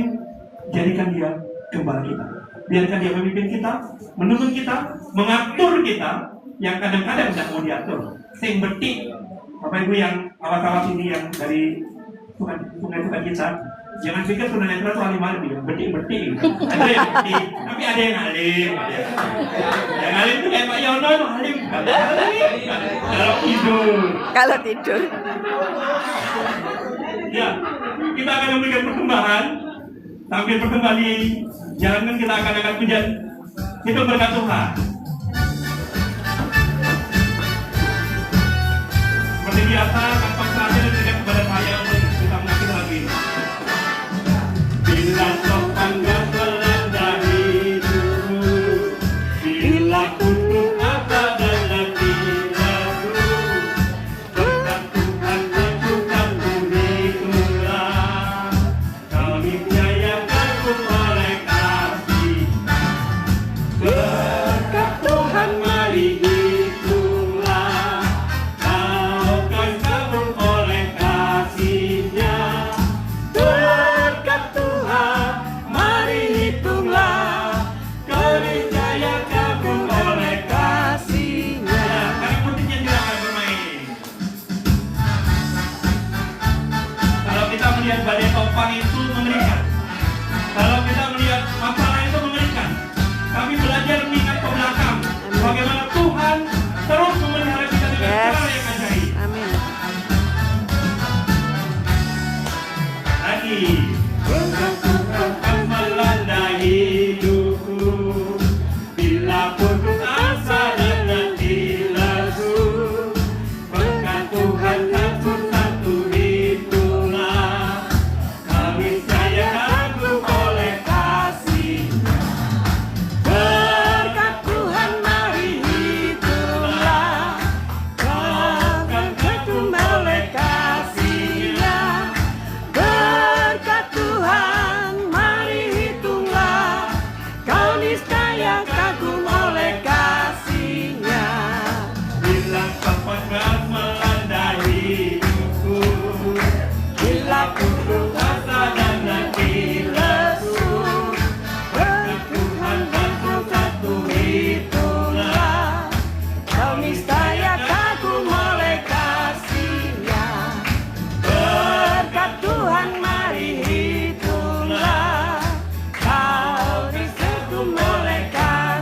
jadikan dia gembala kita. Biarkan dia memimpin kita, menuntun kita, mengatur kita, yang kadang-kadang tidak mau diatur. Sing betik. Bapak Ibu yang awas-awas ini yang dari sungai kita, jangan pikir tunanetra itu alim-alim ya, betik-betik. Ada yang betik, tapi ada yang alim. Yang alim itu kayak Pak Yono itu alim. Kalau tidur. Kalau tidur. Ya, kita akan memberikan perkembangan. Sambil berkembali, jangan kita akan angkat pujian. Itu berkat Tuhan. Seperti biasa, kantong saja diberikan kepada saya untuk kita mengakhiri lagu ini. Bila topan gak melanda hidupmu, bila untuk apa dan nanti lagu, berkat Tuhan tentukanmu itulah. Kau nityaya kagum oleh kasih. Berkat Tuhan mari hitunglah. Kau kan kagum oleh kasih-Nya. Berkat Tuhan mari hitunglah. Kau nityaya kagum oleh kasih-Nya. Kami pujinya silakan bermain. Kalau kita melihat badai topan itu mengerikan, kalau kita melihat masalah itu mengerikan, kami belajar mengingat ke belakang bagaimana Tuhan terus memelihara kita dengan Yes. cara yang ajaib. Amin. Lagi berkat Tuhan akan melanda hidupku, bila putus asa dan nanti lesu. Berkat Tuhan satu-satu itulah. Kami saya kagum oleh kasih-Nya. Berkat Tuhan mari hitunglah. Kau kan kagum oleh kasih-Nya. Berkat Tuhan mari hitunglah. Kau niscaya kagum oleh kasih-Nya. Bila topan gak melanda hidupku, Bila putus asa dan nanti lesu. berkat Tuhan satu-satu itulah. Kau niscaya kagum oleh kasih-Nya. Berkat Tuhan mari hitunglah. Kau disegum oleh kasih-Nya.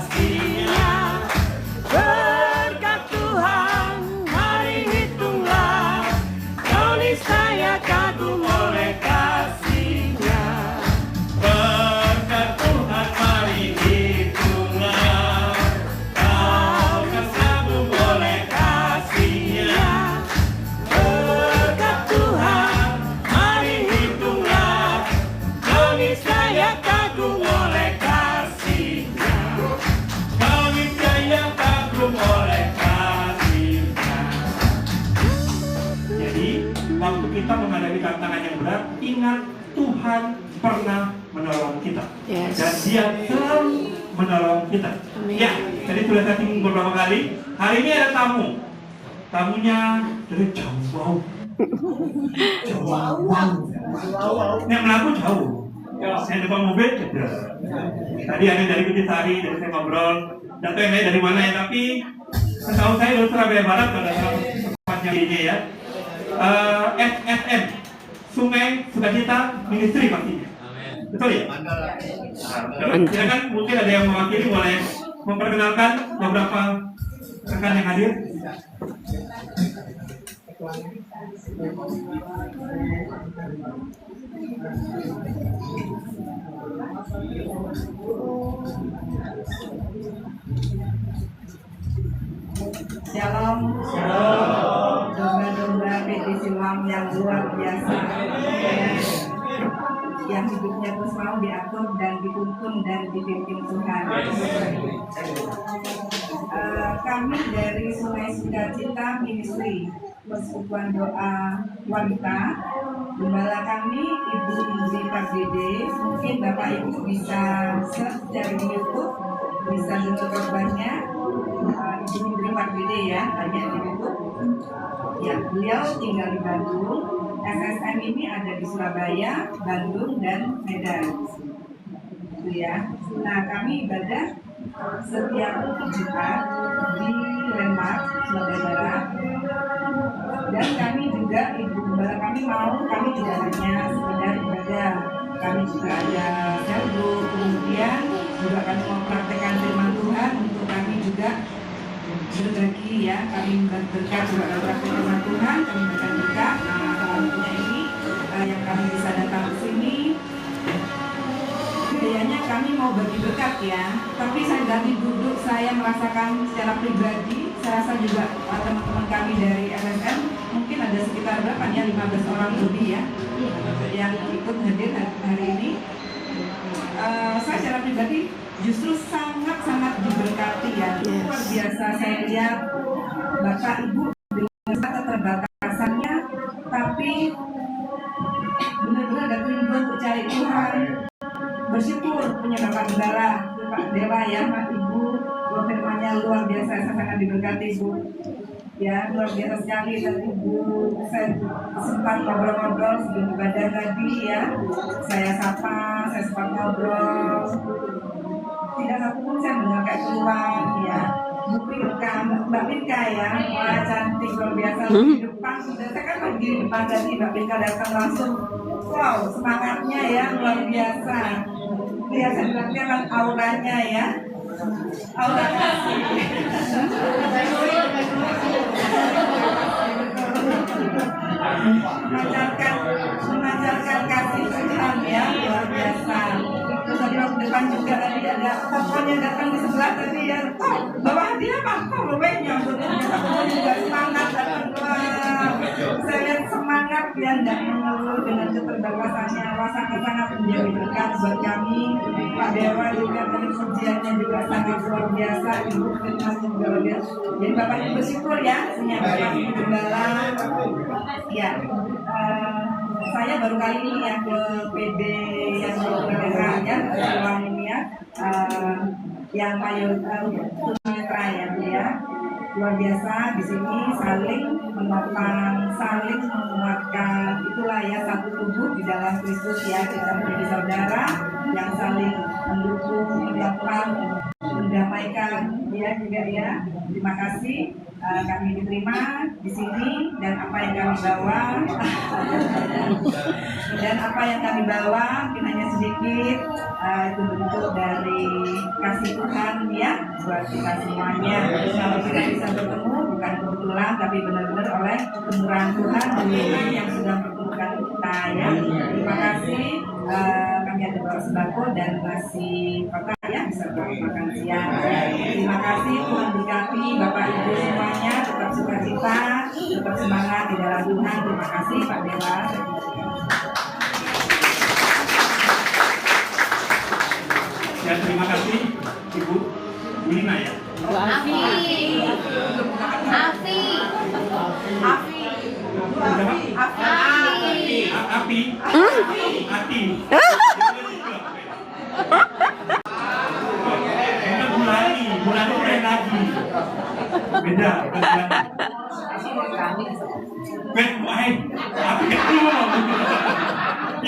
Dia selalu menolong kita. Ya, tadi sudah saya singgung beberapa kali. Hari ini ada tamu. Tamunya dari jauh. Yang melaku jauh. Saya depan mobil cedera. Tadi ada dari Kutisari, dari saya ngobrol. Dan yang lain dari mana ya? Tapi setahu saya dari Surabaya Barat ada tempatnya ini ya. SSM Sungai Sukacita Ministry pastinya. Betul ya? Silakan mungkin ada yang mewakili, boleh memperkenalkan beberapa rekan yang hadir. Shalom, domba-domba PT Siloam yang luar biasa, yang hidupnya terus mau diatur dan dituntun dan dipimpin Tuhan. Kami dari Sungai Sukacita Ministry Persekutuan Doa Wanita, gembala kami Ibu Indri Pardede. Mungkin Bapak Ibu bisa search dari YouTube, bisa dengar kabarnya. Ibu Indri Pardede ya, banyak di YouTube. Ya, beliau tinggal di Bandung. SSM ini ada di Surabaya, Bandung, dan Medan. Itu ya. Nah, kami ibadah setiap Jumat di Landmark, Surabaya Barat. Dan kami juga, Ibu Gembala kami tidak hanya sekedar ibadah. Kami juga ada cell group, kemudian juga kami mau praktekkan firman Tuhan untuk kami juga berbagi ya, kami berkat juga dalam praktek firman Tuhan, kami memberikan berkat. Nah, selanjutnya ini yang kami bisa datang ke sini, kayaknya kami mau bagi berkat ya. Tapi saya dari duduk saya merasakan secara pribadi, saya rasa juga teman-teman kami dari SSM mungkin ada sekitar berapa ya, 15 orang lebih ya yang ikut hadir hari ini. Saya secara pribadi justru sangat-sangat diberkati ya. Luar biasa saya lihat Bapak Ibu dengan keterbatasannya, tapi benar-benar ada kerinduan untuk cari Tuhan. Bersyukur punya Bapak Gembala, Pak Dewa ya, Pak Ibu, firman-Nya luar biasa, saya sangat diberkati Ibu. Ya, luar biasa sekali dan Ibu, saya sempat ngobrol-ngobrol sebelum ibadah tadi ya. Saya sapa, saya sempat ngobrol. Tidak satu pun saya benar kayak keluar ya. Bu Pinka, Mbak Pinka ya, wah cantik luar biasa di depan. Sudah saya kan lagi di depan tadi, Mbak Pinka datang langsung. Wow, semangatnya ya luar biasa. Lihat saya bilang auranya ya. Aura kasih. Memancarkan kasih Tuhan ya, luar biasa. Terus tadi waktu depan juga tadi ada tokonya datang di sebelah tadi ya. Oh, bawa hadiah apa? Kok lebihnya? Tokonya juga semangat datang keluar. Saya lihat semangat dia tidak mengeluh dengan keterbatasannya. Sangat-sangat menjadi berkat buat kami. Pak Dewa juga dari pujiannya juga sangat luar biasa. Ibu firman-Nya juga luar biasa. Jadi Bapak Ibu bersyukur ya, punya Bapak Ibu Gembala. Ya, saya baru kali ini ya ke PD yang Netra ya, Siloam ini ya, yang Netra ya, ya. Luar biasa di sini saling menopang, saling menguatkan. Itulah ya satu tubuh di dalam Kristus ya, kita menjadi saudara yang saling mendukung, menopang, mendamaikan ya juga ya. Terima kasih kami diterima di sini dan apa yang kami bawa dan apa yang kami bawa mungkin hanya sedikit itu bentuk dari kasih Tuhan ya buat kita semuanya. Kalau kita bisa bertemu bukan kebetulan tapi benar-benar oleh kemurahan Tuhan yang sudah mempertemukan kita ya. Terima kasih. Kami ada bawa sembako dan nasi kotak ya, bisa buat makan siang ya. Terima kasih, Tuhan berkati Bapak Ibu semuanya, tetap sukacita, tetap semangat di dalam Tuhan. Terima kasih Pak Dewa. Ya, terima kasih Ibu Lina ya. Afi. Afi. Api. bulan itu lain lagi. Beda.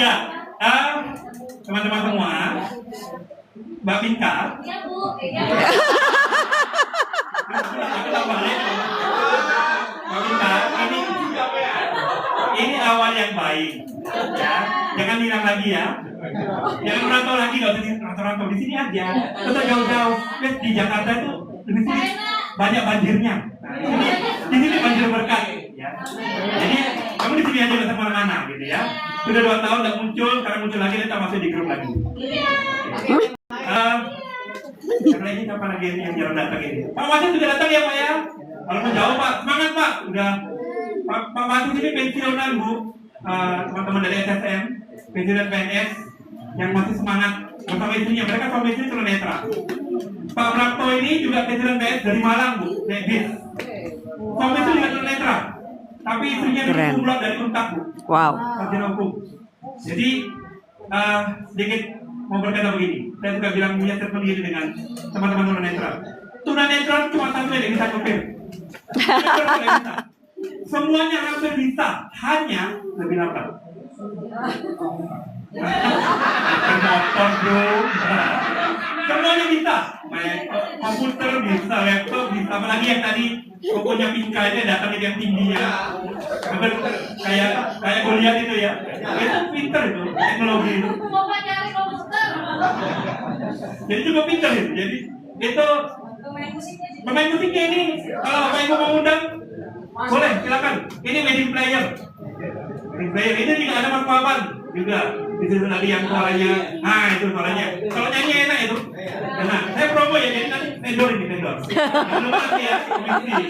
Ya, teman-teman semua, Mbak Pinka. Ya Bu. Mbak Pinka, ini awal yang baik, ya. Jangan hilang lagi ya. Jangan merantau lagi, nggak usah rantau di sini aja. Kita jauh-jauh. Di Jakarta itu di sini banyak banjirnya. Nah, di sini banjir berkah. Ya. Jadi kamu di sini aja bersama anak-anak, gitu ya. Sudah 2 tahun nggak muncul, sekarang muncul lagi, kita masuk di grup lagi. Yang lagi kapan lagi yang jarang datang ini? Pak Wasit sudah datang ya Pak ya? Kalau menjawab Pak, semangat Pak. Udah Pak Wasit ini pensiunan Bu, teman-teman dari SSM, pensiunan PNS yang masih semangat bersama istrinya. Mereka suami istri tunanetra. Pak Prapto ini juga pensiunan PNS dari Malang Bu, naik bis. Suami istri juga tunanetra, tapi istrinya Keren. kumlot dari Untak Bu. Wow. Sarjana hukum. Jadi sedikit mau berkata begini, saya suka bilang punya statement begini dengan teman-teman tunanetra. Tunanetra cuma satu yang bisa kupir. Semuanya hampir bisa, hanya lebih lambat. Motor bro, semuanya bisa. Komputer bisa, laptop bisa. Apalagi yang tadi pokoknya Pinka itu datang yang tingginya, hampir kayak kuliah itu ya. Itu pinter itu teknologi itu. Bapak nyari komputer. Jadi juga pinter itu. Jadi itu pemain musiknya ini. Kalau Bapak Ibu mau undang, boleh silakan. Ini wedding player. Wedding player ini juga ada Mas Papan juga. Di situ tadi yang suaranya, nah itu suaranya. Kalau nyanyi enak itu. Nah, saya promo ya, jadi nanti vendor ini vendor. Belum pasti ya, komisi.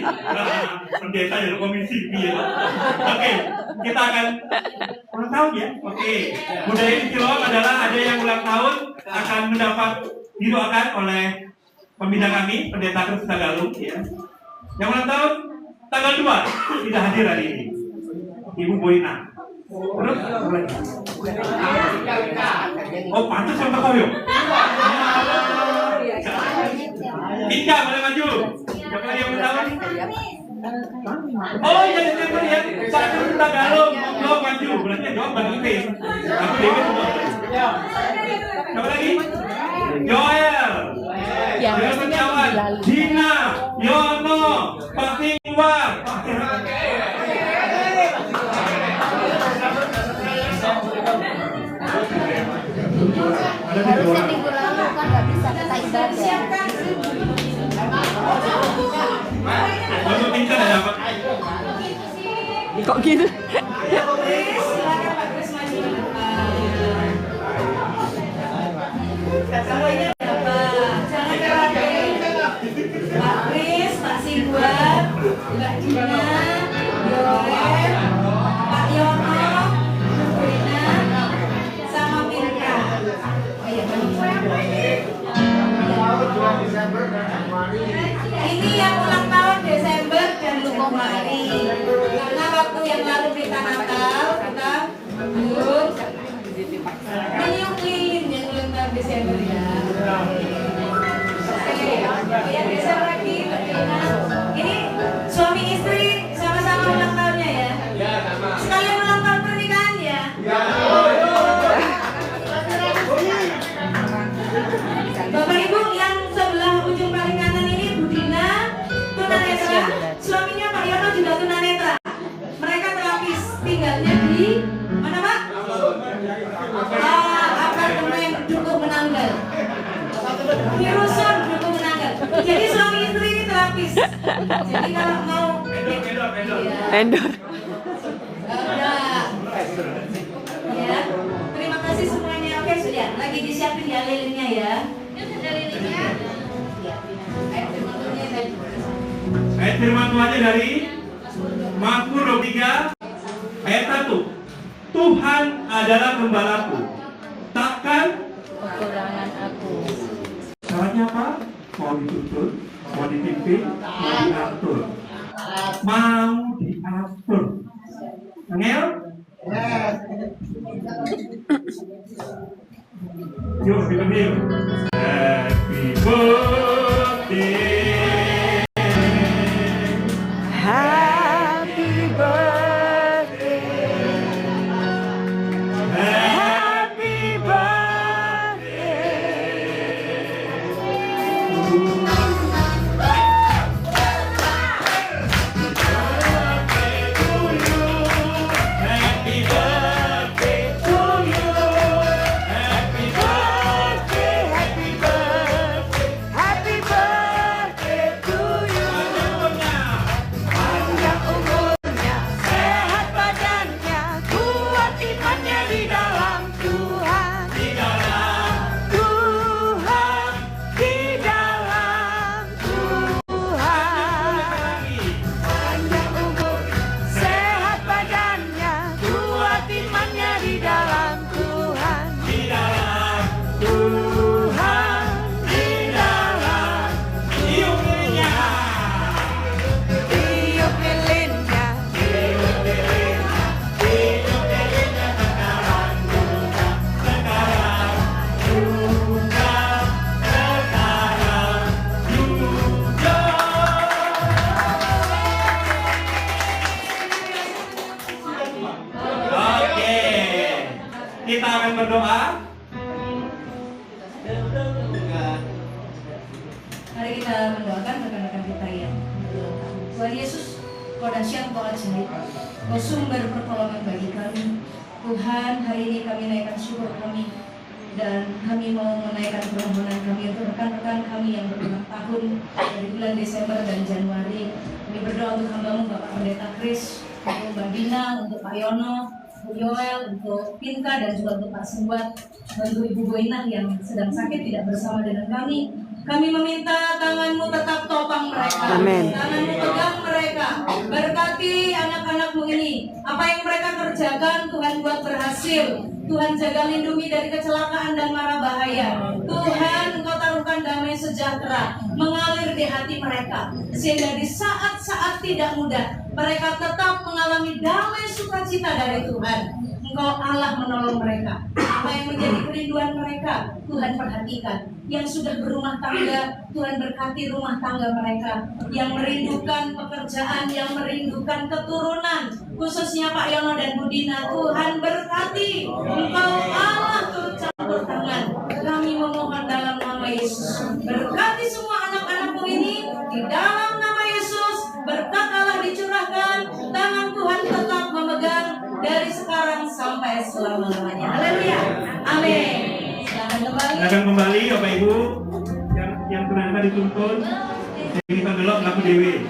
Pendeta ya, komisi ya. Oke, kita akan ulang tahun ya. Oke, budaya di Siloam adalah ada yang ulang tahun akan mendapat didoakan oleh pembina kami, Pendeta Kristus Tagalung ya. Yang ulang tahun tanggal 2 tidak hadir hari ini, Ibu Boina. Terus oh pantas sama kau yuk. Pinka boleh maju. Siapa lagi yang ulang tahun? Oh iya Desember ya. Pak Kristus Tagalung lo maju. Berarti jawab bantu tim. Aku David semua. Siapa lagi? Joel. Joel Setiawan, Dina, Yono, Pak Tingwa. Harusnya minggu lalu kan nggak bisa kita ibadah. Bapak Pinka ada apa? Kok gitu? Chris, silakan Pak Chris maju ke depan. Semuanya berapa? Jangan kerabat. Pak Chris, Pak Sigwar, Mbak Dina, Yoel, Pak Yono, Bu Rina, sama Pinka. Oh iya, ini yang ulang tahun Desember dan Lukomari. Karena waktu yang lalu kita Natal, kita belum menyuap lilin yang ulang tahun Desember ya. Oke, yang geser lagi. Ini suami istri sama-sama ulang tahunnya ya. Sekalian ulang tahun pernikahan ya. Bapak Ibu yang sebelah ujung paling kanan ini Bu Dina, tunanetra, suaminya Pak Yono juga tunanetra. Mereka terapis, tinggalnya di mana Pak? Apartemen Dukuh Menanggal. Di Rusun Dukuh Menanggal. Jadi suami istri ini terapis. Jadi kalau mau Vendor. udah. Ya, terima kasih semuanya. Oke sudah, lagi disiapin ya lilinnya ya. Lilinnya. Ayat firman Tuhannya dari Mazmur 23 ayat 1. Tuhan adalah gembalaku, takkan Kekurangan aku. caranya apa? Mau dituntun, mau dipimpin, mau diatur, mau diatur. Angel? Yuk, kita yuk. Happy birthday Mari kita mendoakan rekan-rekan kita yang berdoa. Tuhan Yesus, Kau dahsyat, Kau ajaib, Kau sumber pertolongan bagi kami. Tuhan, hari ini kami naikkan syukur kami, dan kami mau menaikkan permohonan kami untuk rekan-rekan kami yang berulang tahun dari bulan Desember dan Januari. Kami berdoa untuk hamba-Mu Bapak Pendeta Kris, untuk Mbak Dina, untuk Pak Yono, untuk Yoel, untuk Pinka, dan juga untuk Pak Sumbat, dan untuk Ibu Boina yang sedang sakit tidak bersama dengan kami. Kami meminta tangan-Mu tetap topang mereka. Amin. Tangan-Mu pegang mereka. Berkati anak-anak-Mu ini. Apa yang mereka kerjakan, Tuhan buat berhasil. Tuhan jaga lindungi dari kecelakaan dan mara bahaya. Tuhan, Engkau taruhkan damai sejahtera mengalir di hati mereka, sehingga di saat-saat tidak mudah mereka tetap mengalami damai sukacita dari Tuhan. Engkau Allah menolong mereka. Apa yang menjadi kerinduan mereka, Tuhan perhatikan. Yang sudah berumah tangga, Tuhan berkati rumah tangga mereka. Yang merindukan pekerjaan, yang merindukan keturunan, khususnya Pak Yono dan Bu Dina, Tuhan berkati. Engkau Allah turut campur tangan. Kami memohon dalam nama Yesus. Berkati semua anak-anak-Mu ini di dalam nama Yesus. Berkat Allah dicurahkan, tangan Tuhan tetap memegang dari sekarang sampai selama-lamanya. Haleluya. Amin. Silakan kembali Bapak Ibu yang tunangan dituntun. Jadi pengelok laku dewi.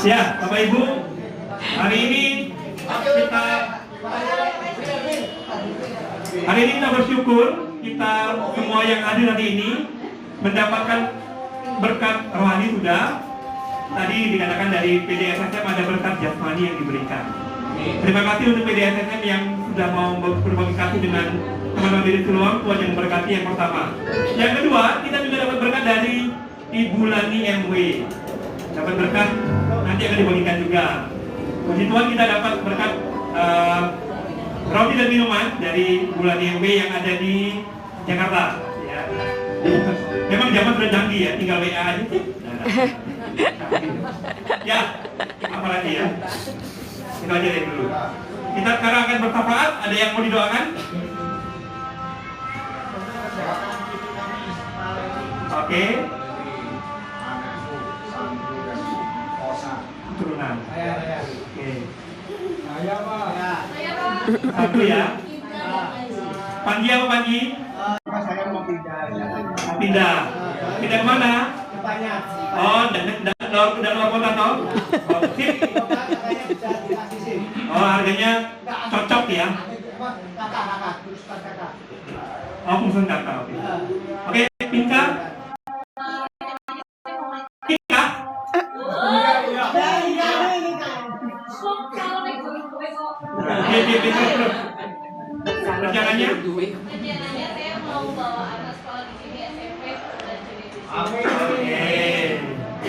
Ya, Bapak Ibu, hari ini kita bersyukur kita semua yang hadir hari ini mendapatkan berkat rohani sudah. Tadi dikatakan dari PDSSM ada berkat jasmani yang diberikan. Terima kasih untuk PDSSM yang sudah mau berbagi kasih dengan teman-teman di Siloam. Tuhan yang memberkati yang pertama. Yang kedua, kita juga dapat berkat dari Ibu Lani MW. Dapat berkat nanti akan dibagikan juga. Puji Tuhan, kita dapat berkat roti dan minuman dari Bulan MW yang ada di Jakarta. Ya. Memang zaman sudah canggih ya, tinggal WA aja sih. Ya, apalagi ya. Itu aja deh dulu. Kita sekarang akan bertafaat. Ada yang mau didoakan? Oke. Turunan. Oke. Saya Pak. Satu ya. Panji apa Panji? Saya mau pindah. Mau pindah. Pindah kemana? Banyak. Oh, dan luar kota toh? Oh, sip. Oh, harganya cocok ya? Kakak, urusan kakak. Oh, urusan kakak. Oke. Oke, Pinka. Pinka. Rencananya? Rencananya saya mau bawa anak sekolah di sini SMP dan jadi di sini. Oke.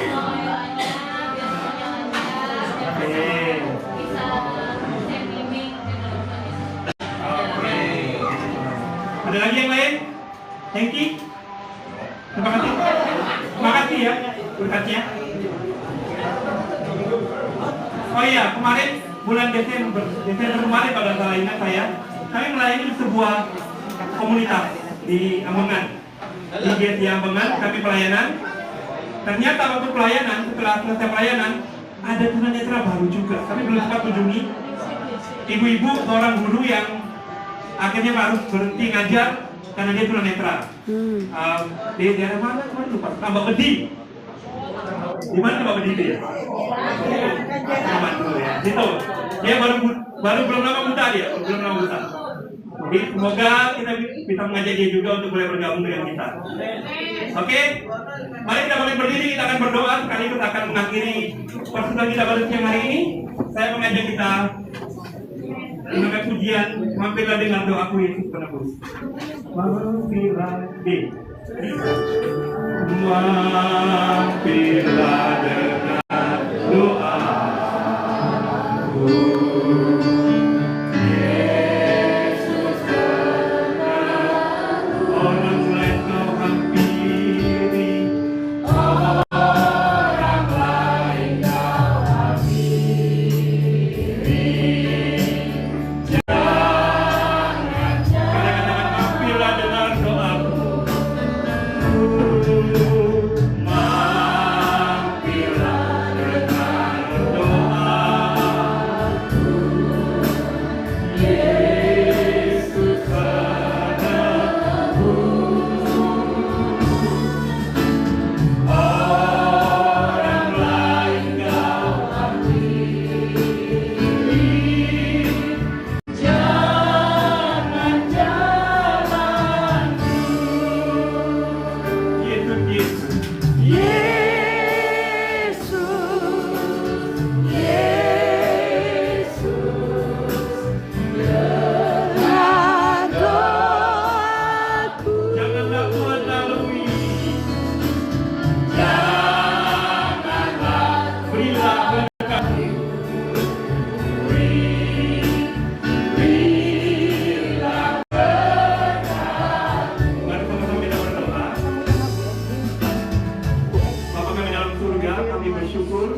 Mau doanya biar semuanya lancar, biar bisa saya bimbing dengan Tuhan Yesus. Oke. Ada lagi yang lain? Thank you. Terima kasih. Terima kasih ya berkatnya. Oh iya, kemarin bulan Desember kemarin pada salah ingat saya, kami melayani sebuah komunitas di Ambengan. Di GSD Ambengan kami pelayanan. Ternyata waktu pelayanan, setelah selesai pelayanan, ada tunanetra baru juga. Kami belum sempat kunjungi. Ibu-ibu seorang guru yang akhirnya harus berhenti ngajar karena dia tunanetra. Di daerah mana kemarin lupa? Mbak Bedi. Di mana Mbak Bedi itu ya? Itu. Dia baru belum lama buta dia, belum lama buta. Jadi semoga kita bisa mengajak dia juga untuk boleh bergabung dengan kita. Oke, mari kita boleh berdiri, kita akan berdoa sekaligus akan mengakhiri persembahan kita pada siang hari ini. Saya mengajak kita mengangkat pujian, mampirlah dengan doaku Yesus penebus. Mampirlah Mampirlah dengan doa. Yesus orang lain kau hampiri, orang lain kau hampiri. Jangan katakan hampirlah dengan doaku. Mampirlah dengan doa. Yesus padaku. Orang lain kau hampiri. Jangan jalanku. Yesus, janganlah Tuhan lalui. Janganlah berilah berkat. Berilah berkat. Mari sama-sama kita berdoa. Bapa kami dalam surga, kami bersyukur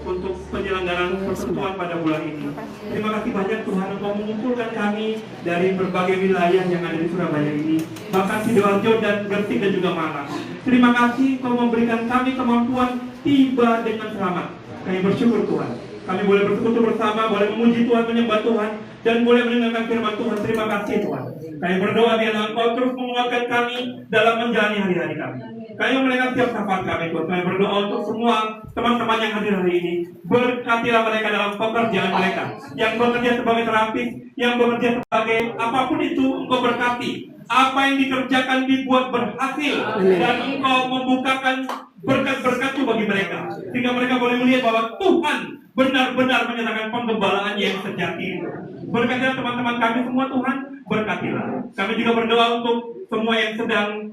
untuk penyelenggaraan persekutuan pada bulan ini. Terima kasih banyak Tuhan Engkau mengumpulkan kami dari berbagai wilayah yang ada di Surabaya ini, bahkan Sidoarjo dan Gresik dan juga Malang. Terima kasih Engkau memberikan kami kemampuan tiba dengan selamat. Kami bersyukur Tuhan. Kami boleh bersekutu bersama, boleh memuji Tuhan, menyembah Tuhan, dan boleh mendengarkan firman Tuhan. Terima kasih Tuhan. Kami berdoa biarlah Engkau terus menguatkan kami dalam menjalani hari-hari kami. Kami memulaikan setiap safar kami Tuhan. Kami berdoa untuk semua teman-teman yang hadir hari ini. Berkatilah mereka dalam pekerjaan mereka, yang bekerja sebagai terapis, yang bekerja sebagai apapun itu. Engkau berkati. Apa yang dikerjakan dibuat berhasil, dan Engkau membukakan berkat-berkat itu bagi mereka, sehingga mereka boleh melihat bahwa Tuhan benar-benar menyatakan penggembalaan yang sejati itu. Berkatilah teman-teman kami semua Tuhan, berkatilah. Kami juga berdoa untuk semua yang sedang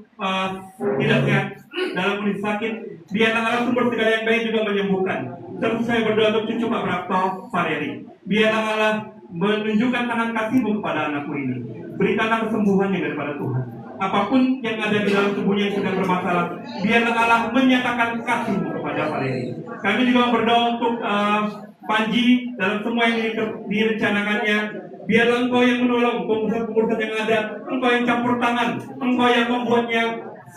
tidak sehat dalam kondisi sakit. Biarlah Allah sumber segala yang baik juga menyembuhkan. Terus saya berdoa untuk cucu Pak Prapto Fareri. Biarlah Allah menunjukkan tangan kasih-Mu kepada anakku ini. Berikanlah kesembuhannya daripada Tuhan. Apapun yang ada di dalam tubuhnya yang sedang bermasalah, biarlah Allah menyatakan kasih-Mu kepada Fareri. Kami juga berdoa untuk Panji dalam semua yang direncanakannya. Biarlah Engkau yang menolong pengurusan-pengurusan yang ada. Engkau yang campur tangan. Engkau yang membuatnya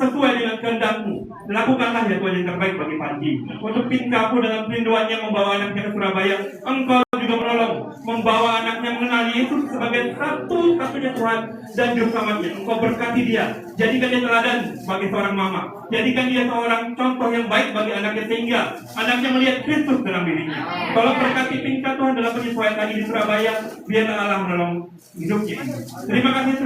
sesuai dengan kehendak-Mu. Lakukanlah ya Tuhan yang terbaik bagi Panji. Untuk Pinkaku dalam perinduannya membawa anaknya ke Surabaya, Engkau juga menolong membawa anaknya mengenal Yesus sebagai satu-satunya Tuhan dan Juru Selamatnya. Engkau berkati dia. Jadikan dia teladan sebagai seorang mama. Jadikan dia seorang contoh yang baik bagi anaknya, sehingga anaknya melihat Kristus dalam dirinya. Kalau berkati Pinka Tuhan dalam penyesuaian tadi di Surabaya, biarlah Allah menolong hidupnya. Terima kasih.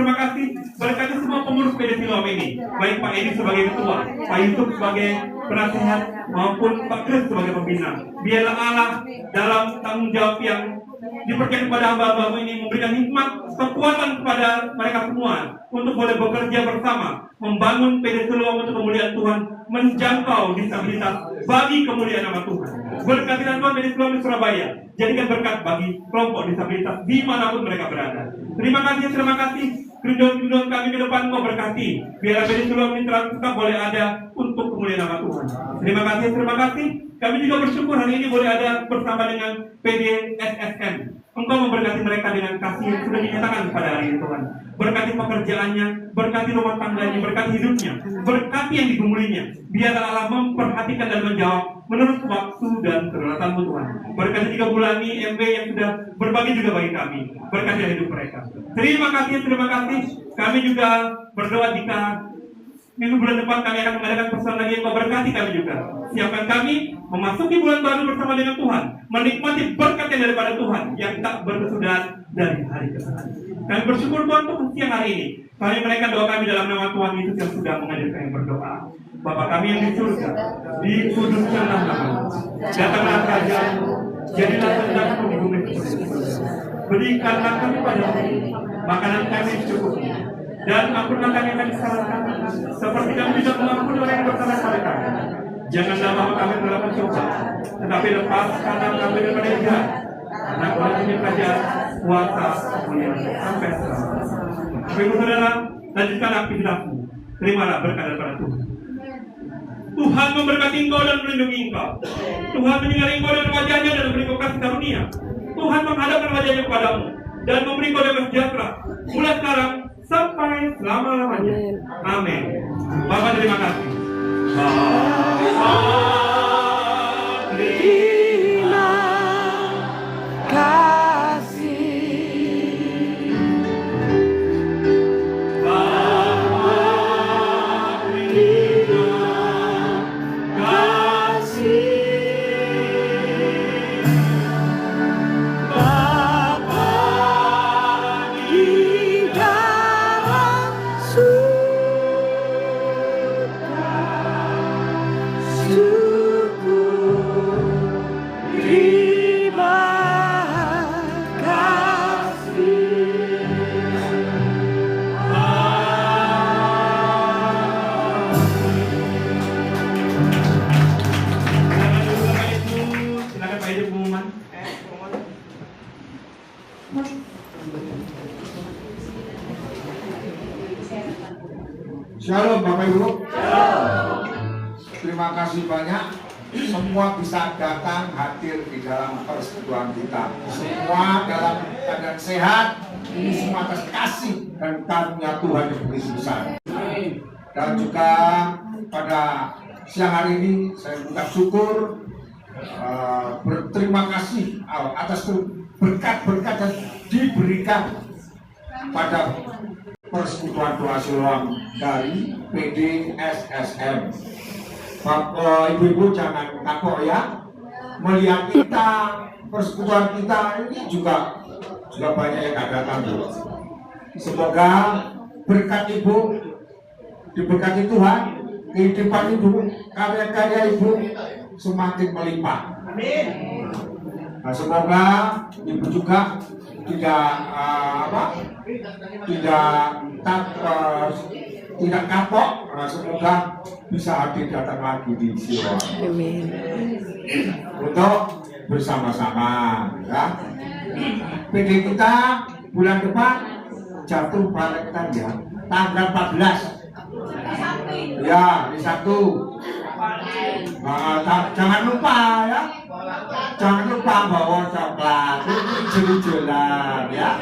Berkati semua pengurus PD Siloam ini, baik Pak Edi sebagai ketua, Pak Yusuf sebagai penasehat, maupun Pak Kris sebagai pembina. Biarlah Allah dalam tanggung jawab yang dipercayakan kepada hamba-hamba ini memberikan hikmat, kekuatan kepada mereka semua untuk boleh bekerja bersama, membangun PD Siloam untuk kemuliaan Tuhan, menjangkau disabilitas bagi kemuliaan nama Tuhan. Berkatilah Tuhan PD Siloam di Surabaya, jadikan berkat bagi kelompok disabilitas dimanapun mereka berada. Terima kasih. Kerinduan kami ke depan Engkau berkati. Biarlah PD Siloam ini tetap boleh ada untuk kemuliaan nama Tuhan. Terima kasih. Kami juga bersyukur hari ini boleh ada bersama dengan PD SSM. Engkau memberkati mereka dengan kasih yang sudah dinyatakan pada hari ini Tuhan. Berkati pekerjaannya, berkati rumah tangganya, berkati hidupnya, berkati yang digumulinya. Biarlah Allah memperhatikan dan menjawab menurut waktu dan kedaulatan-Mu Tuhan. Berkati juga Bulani, MB yang sudah berbagi juga bagi kami. Berkati hidup mereka. Terima kasih. Kami juga berdoa jika minggu bulan depan kami akan mengadakan persoalan lagi yang berkati kami juga. Siapkan kami memasuki bulan baru bersama dengan Tuhan, menikmati berkat yang daripada Tuhan yang tak berkesudahan dari hari ke hari. Kami bersyukur Tuhan untuk siang hari ini. Kami menaikkan doa kami dalam nama Tuhan Yesus yang sudah mengajar kami berdoa. Bapa kami yang di surga, dikuduskanlah namamu. Datanglah kerajaan-Mu, jadilah kehendak-Mu di bumi seperti di surga. Berikanlah kami pada hari ini makanan kami secukupnya, dan ampunlah kami akan disalahkan, seperti kami juga mengampuni orang yang bersalah pada kami. Janganlah bawa kami dalam pencobaan, tetapi lepaskanlah kami daripada yang jahat. Karena Kau punya kerajaan, kuasa, kemuliaan sampai selamanya. Bapak Ibu Saudara, lanjutkan aktivitasmu. Terimalah berkat daripada Tuhan. Tuhan memberkati engkau dan melindungi engkau. Tuhan menyinari engkau dan wajahnya dan memberi kau kasih karunia. Tuhan menghadapkan wajahnya kepadamu dan memberi kau damai sejahtera. Mulai sekarang sampai selama-lamanya. Amin. Bapak terima kasih. Terima kasih. Silakan Pak Ibu pengumuman. Shalom Bapak Ibu. Terima kasih banyak. Semua bisa datang hadir di dalam persekutuan kita. Semua dalam keadaan sehat. Ini semua atas kasih dan karunia Tuhan yang begitu besar. Dan juga pada siang hari ini saya mengucap syukur, berterima kasih atas berkat-berkat yang diberikan pada Persekutuan Doa Siloam dari PDSSM. Bapak Ibu-ibu jangan takut ya, melihat kita, persekutuan kita ini juga banyak yang gak datang dulu. Semoga berkat Ibu diberkati Tuhan, kehidupan Ibu, karya-karya Ibu semakin melimpah. Amin. Nah, semoga Ibu juga tidak kapok. Nah, semoga bisa hadir datang lagi di Siloam. Amin. Untuk bersama-sama ya. PD kita bulan depan jatuh Valentine ya, tanggal 14 ya, di Sabtu. Jangan lupa ya, jangan lupa bawa coklat, hijau-hijauan ya.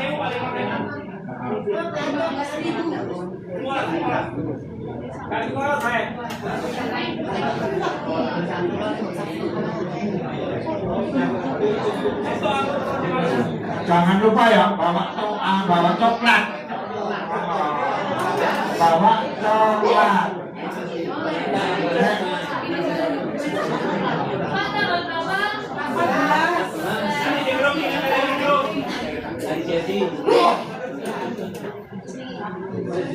Jangan lupa ya, bawa coklat, bawa coklat.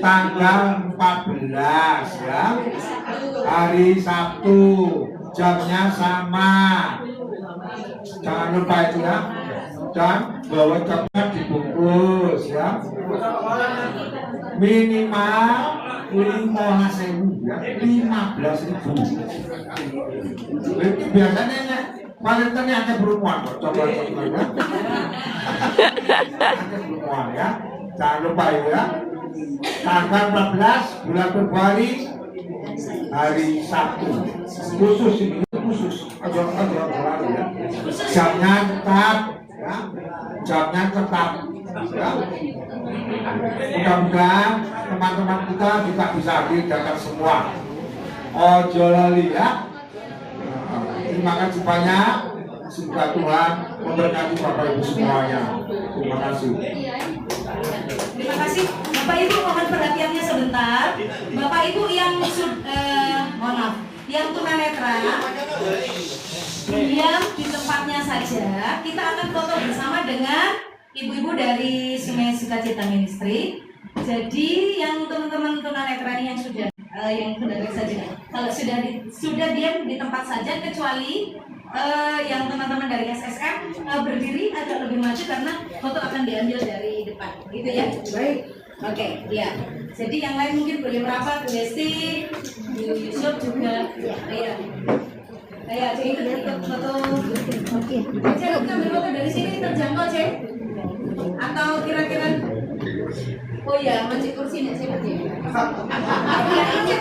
Tanggal 14 ya, hari Sabtu, jamnya sama. Jangan lupa itu ya. Dan bawa coklat dibungkus ya. Minimal 5.000 ya, 15.000. Biasanya Valentine hanya berumuan kok, coklat-coklatnya. Hanya berumuan ya. Jangan lupa ya. Tanggal 14 bulan Februari, hari Sabtu. Khusus ini, khusus. Aja ya. Jamnya tetap ya. Jamnya tetap ya. Mudah-mudahan teman-teman kita juga bisa hadir datang semua. Ojo lali ya. Terima kasih banyak. Semoga Tuhan memberkati Bapak Ibu semuanya. Terima kasih. Terima kasih. Bapak Ibu mohon perhatiannya sebentar. Bapak Ibu yang yang tunanetra diam di tempatnya saja. Kita akan foto bersama dengan ibu-ibu dari Sungai Sukacita Ministry. Jadi yang teman-teman tunanetra ini yang sudah saja. Kalau sudah diam di tempat saja, kecuali yang teman-teman dari SSM berdiri agak lebih maju karena foto akan diambil dari depan, gitu ya. Baik. Oke, ya. Jadi yang lain mungkin boleh merapat, Bu Desti, Bu Yusuf juga. Iya. Ayo, Cek, ikut foto. Oke. Cek, ambil foto dari sini terjangkau, Cek? Atau kira-kira? Oh iya, masih kursi nih, saya berdiri. Ayo, biar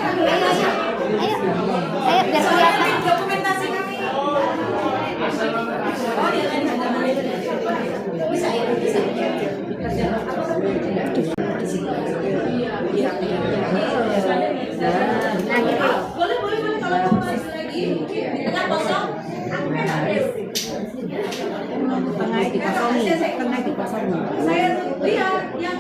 kelihatan. Dokumentasi kami. Oh iya, kan bisa ya, bisa. Boleh kalau mau masuk lagi di tengah kosong. Tengah dikosong. Saya lihat yang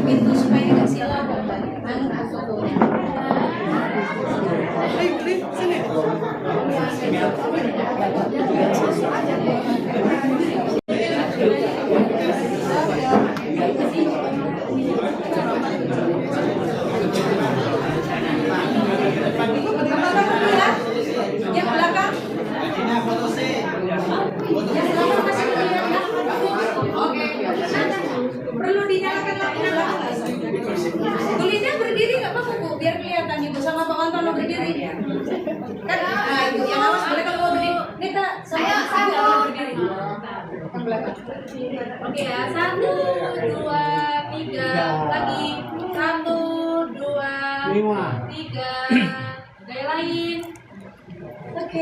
itu supaya nggak silau fotonya. Yang belakang. Oke. Perlu dinyalakan lampu belakang. Kulitnya berdiri nggak apa-apa Bu, biar kelihatan ibu sama Pak Antono berdiri. Kan, nah itu yang awas boleh kalau mau berdiri. Nita, sama berdiri. Oke ya, 1, 2, 3, lagi 1, 2, 3, gaya lain. Oke.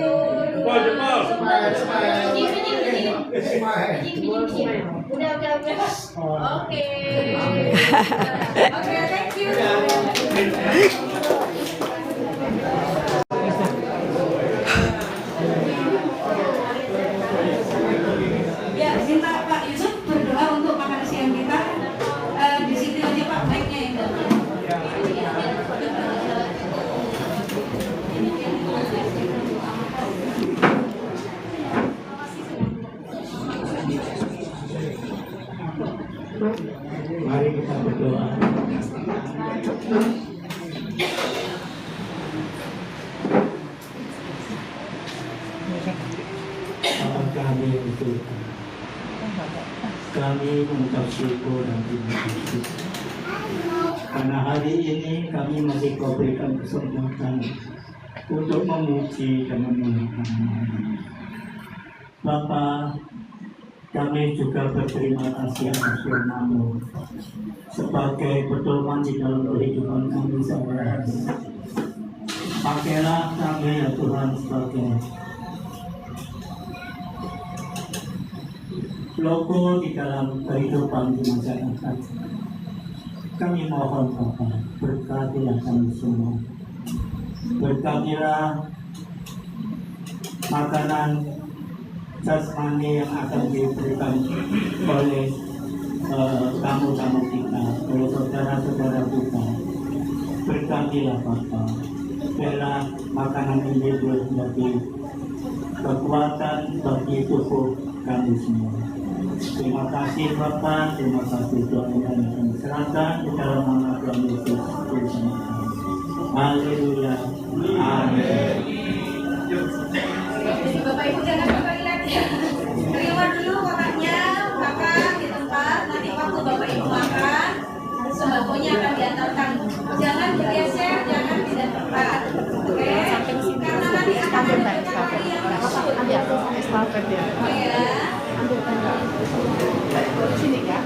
Udah. Oke. Oke, thank you. Ya, minta Pak Yusuf berdoa untuk makan siang kita. Di situ aja Pak, baiknya itu. Mari kita berdoa. Bapa kami yang Tuhan, kami mengucap syukur dan terima kasih karena hari ini kami masih kau berikan kesempatan untuk memuji dan memuliakan Bapa. Kami juga berterima kasih atas firman-Mu sebagai pedoman di dalam kehidupan kami sehari-hari. Pakailah kami ya Tuhan sebagai logo di dalam kehidupan di masyarakat. Kami mohon Bapa, berkatilah kami semua. Berkatilah makanan jasmani yang akan diberikan oleh tamu-tamu kita, oleh saudara-saudara kita. Berkatilah Bapa, biarlah makanan ini boleh menjadi kekuatan bagi tubuh kami semua. Terima kasih Bapa, terima kasih doa yang kami serahkan di dalam nama Tuhan Yesus Kristus. Haleluya. Amin. Bapak Ibu jangan kembali lagi ya. Terima dulu makannya, makan di tempat. Nanti waktu Bapak Ibu makan, sembakonya akan diantarkan. Jangan bergeser, jangan tidak tepat. Oke? Karena nanti akan ada kali yang Estafet ya. Oh ya. Sini ya.